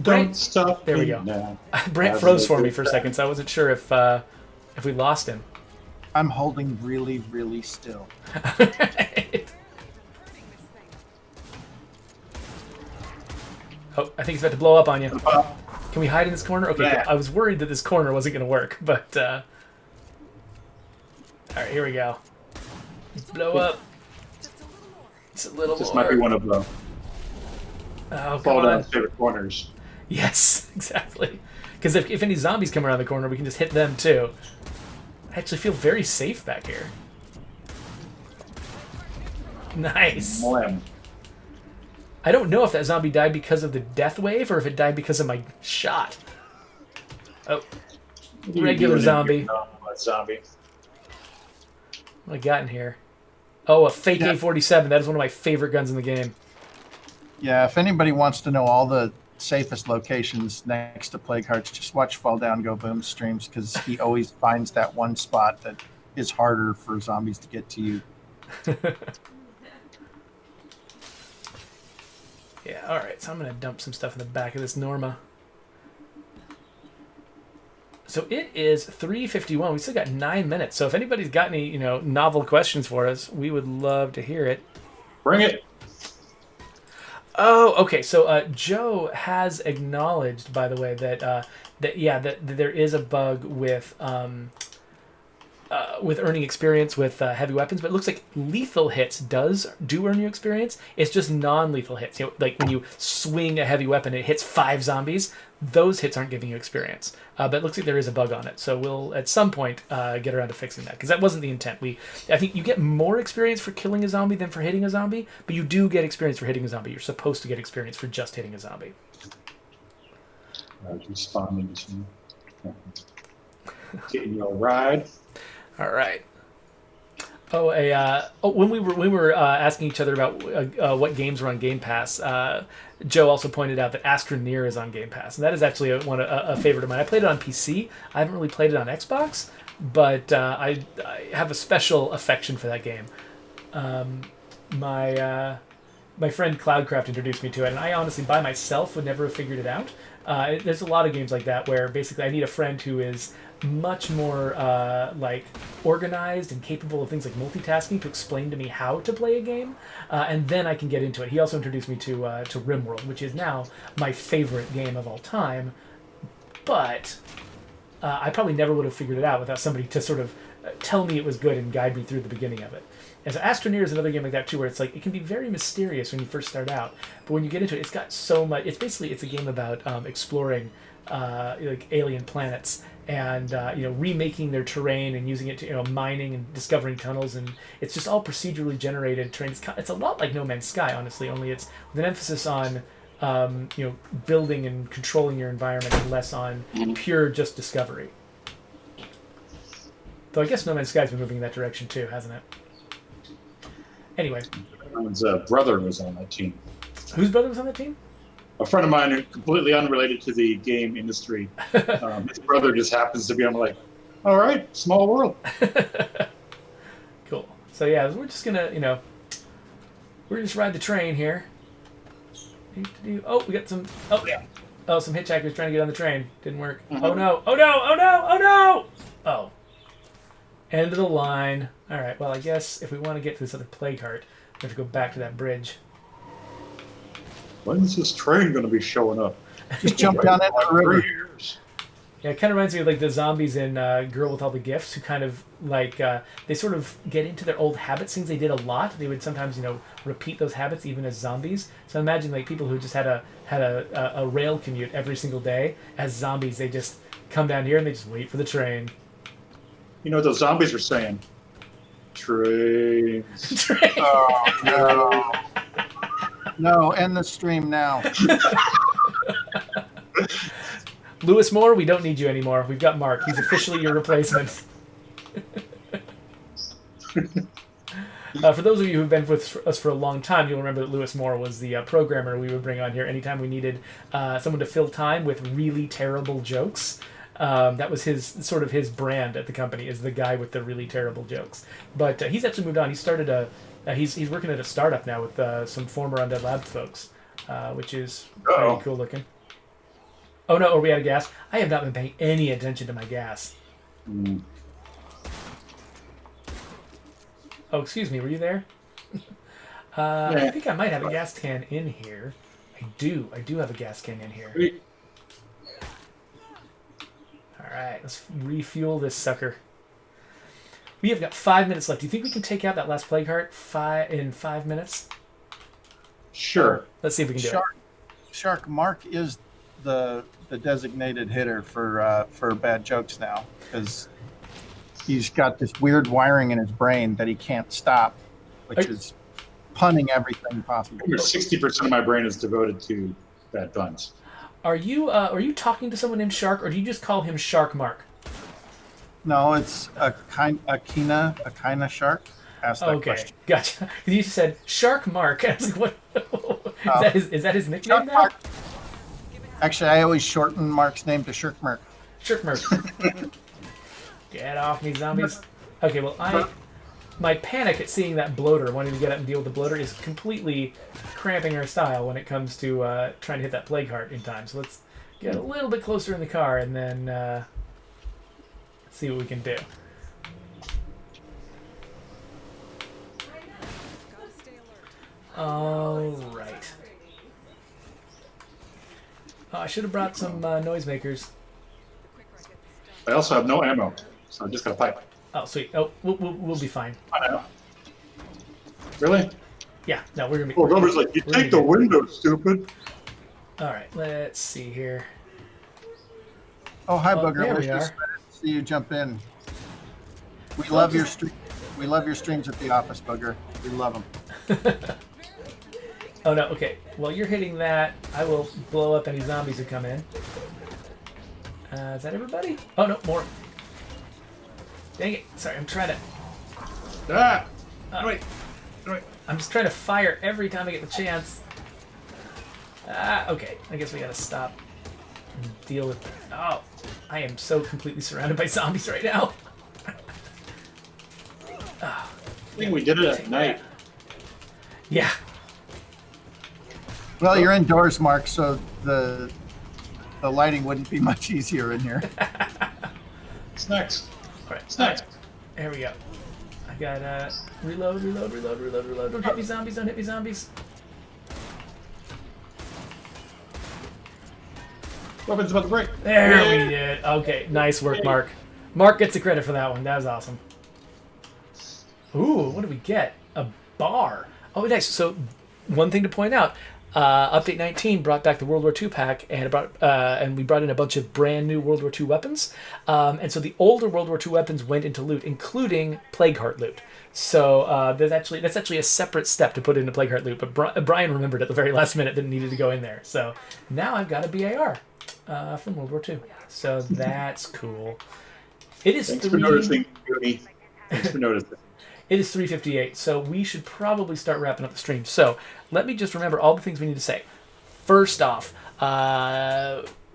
Don't stop. There we go. Now. Brent froze for me for a second, so I wasn't sure if we lost him. I'm holding really, really still. Oh, I think it's about to blow up on you. Can we hide in this corner? Okay, Yeah. I was worried that this corner wasn't going to work, but... Alright, here we go. Blow up. It's a little This more. might be one of the Oh, fall come on. down favorite corners. Yes, exactly. Because if any zombies come around the corner, we can just hit them too. I actually feel very safe back here. Nice. Mlam. I don't know if that zombie died because of the death wave or if it died because of my shot. Oh, regular zombie. Zombie. What I got in here? Oh, a fake A47. That is one of my favorite guns in the game. Yeah, if anybody wants to know all the safest locations next to Plague Hearts, just watch Fall Down Go Boom streams because he always finds that one spot that is harder for zombies to get to you. Yeah, alright, so I'm going to dump some stuff in the back of this Norma. So it is 3:51. We still got 9 minutes. So if anybody's got any, novel questions for us, we would love to hear it. Bring it. Oh, okay. So Joe has acknowledged, by the way, that there is a bug with earning experience with heavy weapons, but it looks like lethal hits do earn you experience. It's just non-lethal hits. Like when you swing a heavy weapon, it hits 5 zombies. Those hits aren't giving you experience. But it looks like there is a bug on it. So we'll at some point get around to fixing that, because that wasn't the intent. I think you get more experience for killing a zombie than for hitting a zombie, but you do get experience for hitting a zombie. You're supposed to get experience for just hitting a zombie. Responding to getting your ride. All right. When we were asking each other about what games were on Game Pass, Joe also pointed out that Astroneer is on Game Pass, and that is actually a favorite of mine. I played it on PC. I haven't really played it on Xbox, but I have a special affection for that game. My friend Cloudcraft introduced me to it, and I honestly, by myself, would never have figured it out. There's a lot of games like that where basically I need a friend who is much more organized and capable of things like multitasking to explain to me how to play a game, and then I can get into it. He also introduced me to RimWorld, which is now my favorite game of all time, but I probably never would have figured it out without somebody to sort of tell me it was good and guide me through the beginning of it. And so Astroneer is another game like that too, where it's like it can be very mysterious when you first start out, but when you get into it, it's got so much. It's a game about exploring like alien planets and remaking their terrain and using it to mining and discovering tunnels, and it's just all procedurally generated terrain. It's a lot like No Man's Sky, honestly, only it's with an emphasis on building and controlling your environment and less on pure just discovery. Though I guess No Man's Sky's been moving in that direction too, hasn't it? Anyway. Everyone's brother was on that team. Whose brother was on that team? A friend of mine, completely unrelated to the game industry. His brother just happens to be. I'm like, all right, small world. Cool. So yeah, we're just gonna, we're just ride the train here. Oh, we got some. Oh yeah. Oh, some hitchhikers trying to get on the train. Didn't work. Mm-hmm. Oh no! Oh no! Oh no! Oh no! Oh. End of the line. All right. Well, I guess if we want to get to this other plague heart, we have to go back to that bridge. When's this train going to be showing up? Just jump down in the river. Yeah, it kind of reminds me of like the zombies in Girl with All the Gifts, who kind of like they sort of get into their old habits, things they did a lot. They would sometimes repeat those habits even as zombies. So imagine like people who just had a rail commute every single day as zombies. They just come down here and they just wait for the train. You know what those zombies are saying? Trains. Oh no! No, end the stream now. Lewis Moore, we don't need you anymore. We've got Mark. He's officially your replacement. For those of you who've been with us for a long time, you'll remember that Lewis Moore was the programmer we would bring on here anytime we needed someone to fill time with really terrible jokes. That was his brand at the company, is the guy with the really terrible jokes. But he's actually moved on. He started he's working at a startup now with some former Undead Labs folks, which is pretty cool looking. Oh no, are we out of gas? I have not been paying any attention to my gas. Mm. Oh, excuse me, were you there? I think I might have a gas can in here. I do have a gas can in here. Alright, let's refuel this sucker. We have got 5 minutes left. Do you think we can take out that last plague heart in 5 minutes? Sure. Let's see if we can do it. Shark, Mark is the designated hitter for bad jokes now, because he's got this weird wiring in his brain that he can't stop, which is punning everything possible. 60% of my brain is devoted to bad puns. Are you talking to someone named Shark, or do you just call him Shark Mark? No, it's Akina Shark. Asked that question. Gotcha. You said Shark Mark. I was like, what? Is that his nickname Shark now? Mark. Actually, I always shorten Mark's name to Shirk Mark. Shirk Mark. Get off me, zombies. Okay, well, my panic at seeing that bloater, wanting to get up and deal with the bloater, is completely cramping our style when it comes to trying to hit that plague heart in time. So let's get a little bit closer in the car, and then See what we can do. Gotta stay alert. All right. Oh, I should have brought some noisemakers. The quicker I get this done. I also have no ammo, so I just got a pipe. Oh, sweet. Oh, we'll be fine. I know. Really? Yeah, no, we're gonna be. Well, Robert's like, you we're take gonna the window, stupid. All right, let's see here. Oh, hi, Oh, Booger. there We're we just are. glad to see you jump in. We love your stream. We love your streams at the office, Booger. We love them. Oh no, okay. While you're hitting that, I will blow up any zombies that come in. Is that everybody? Oh no, more. Dang it! Sorry, I'm trying to. Ah! Wait. I'm just trying to fire every time I get the chance. Okay. I guess we gotta stop and deal with. Oh, I am so completely surrounded by zombies right now. I think we did it Take at night. that. Yeah. Well, you're indoors, Mark, so the lighting wouldn't be much easier in here. What's next? All right. What's next? There we go. I got reload. Don't hit me, zombies! Don't hit me, zombies! Weapons about to break. There we did. Okay, nice work, Mark. Mark gets the credit for that one. That was awesome. Ooh, what did we get? A bar. Oh, nice. So, one thing to point out: Update 19 brought back the World War II pack, and we brought in a bunch of brand new World War II weapons. And so the older World War II weapons went into loot, including Plague Heart loot. So that's actually a separate step to put into Plague Heart loot. But Brian remembered at the very last minute that it needed to go in there. So now I've got a BAR from World War II. So that's cool. It is Thanks for noticing, Goody. Thanks for noticing. It is 3:58, so we should probably start wrapping up the stream. So let me just remember all the things we need to say. First off,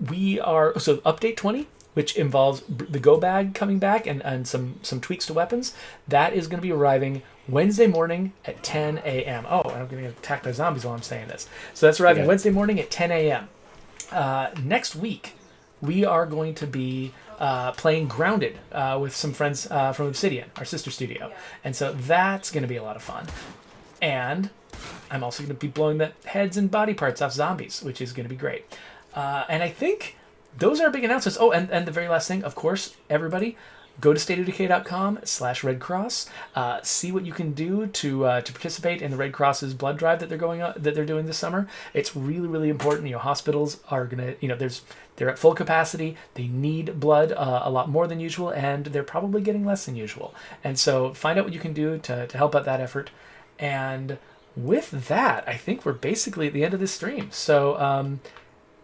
we are so update 20, which involves the go bag coming back and some tweaks to weapons. That is going to be arriving Wednesday morning at 10 a.m. Oh, I'm going to get attacked by zombies while I'm saying this. So that's arriving Wednesday morning at 10 a.m. Next week, we are going to be playing Grounded with some friends from Obsidian, our sister studio. And so that's going to be a lot of fun. And I'm also going to be blowing the heads and body parts off zombies, which is going to be great. And I think those are big announcements. Oh, and the very last thing, of course, everybody, go to stateofdecay.com/Red Cross. See what you can do to participate in the Red Cross's blood drive that they're doing this summer. It's really, really important. Hospitals are gonna, they're at full capacity. They need blood a lot more than usual, and they're probably getting less than usual. And so find out what you can do to help out that effort. And with that, I think we're basically at the end of this stream. So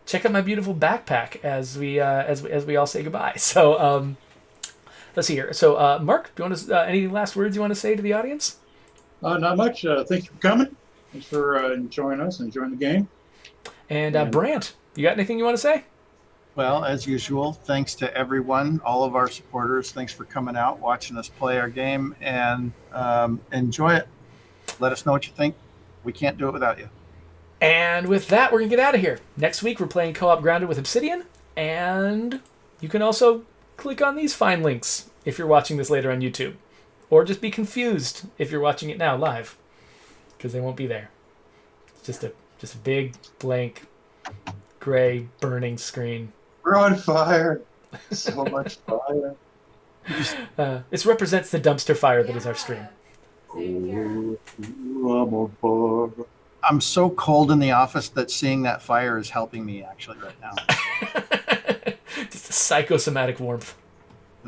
check out my beautiful backpack as we all say goodbye. So. Let's see here. So, Mark, do you want to any last words you want to say to the audience? Not much. Thank you for coming. Thanks for enjoying us, enjoying the game. And Brant, you got anything you want to say? Well, as usual, thanks to everyone, all of our supporters. Thanks for coming out, watching us play our game, and enjoy it. Let us know what you think. We can't do it without you. And with that, we're going to get out of here. Next week, we're playing Co-op Grounded with Obsidian, and you can also click on these fine links if you're watching this later on YouTube. Or just be confused if you're watching it now live, because they won't be there. It's just a big, blank, gray, burning screen. We're on fire. So much fire. This represents the dumpster fire that is our stream. Oh, I'm on fire. I'm so cold in the office that seeing that fire is helping me actually right now. Just a psychosomatic warmth.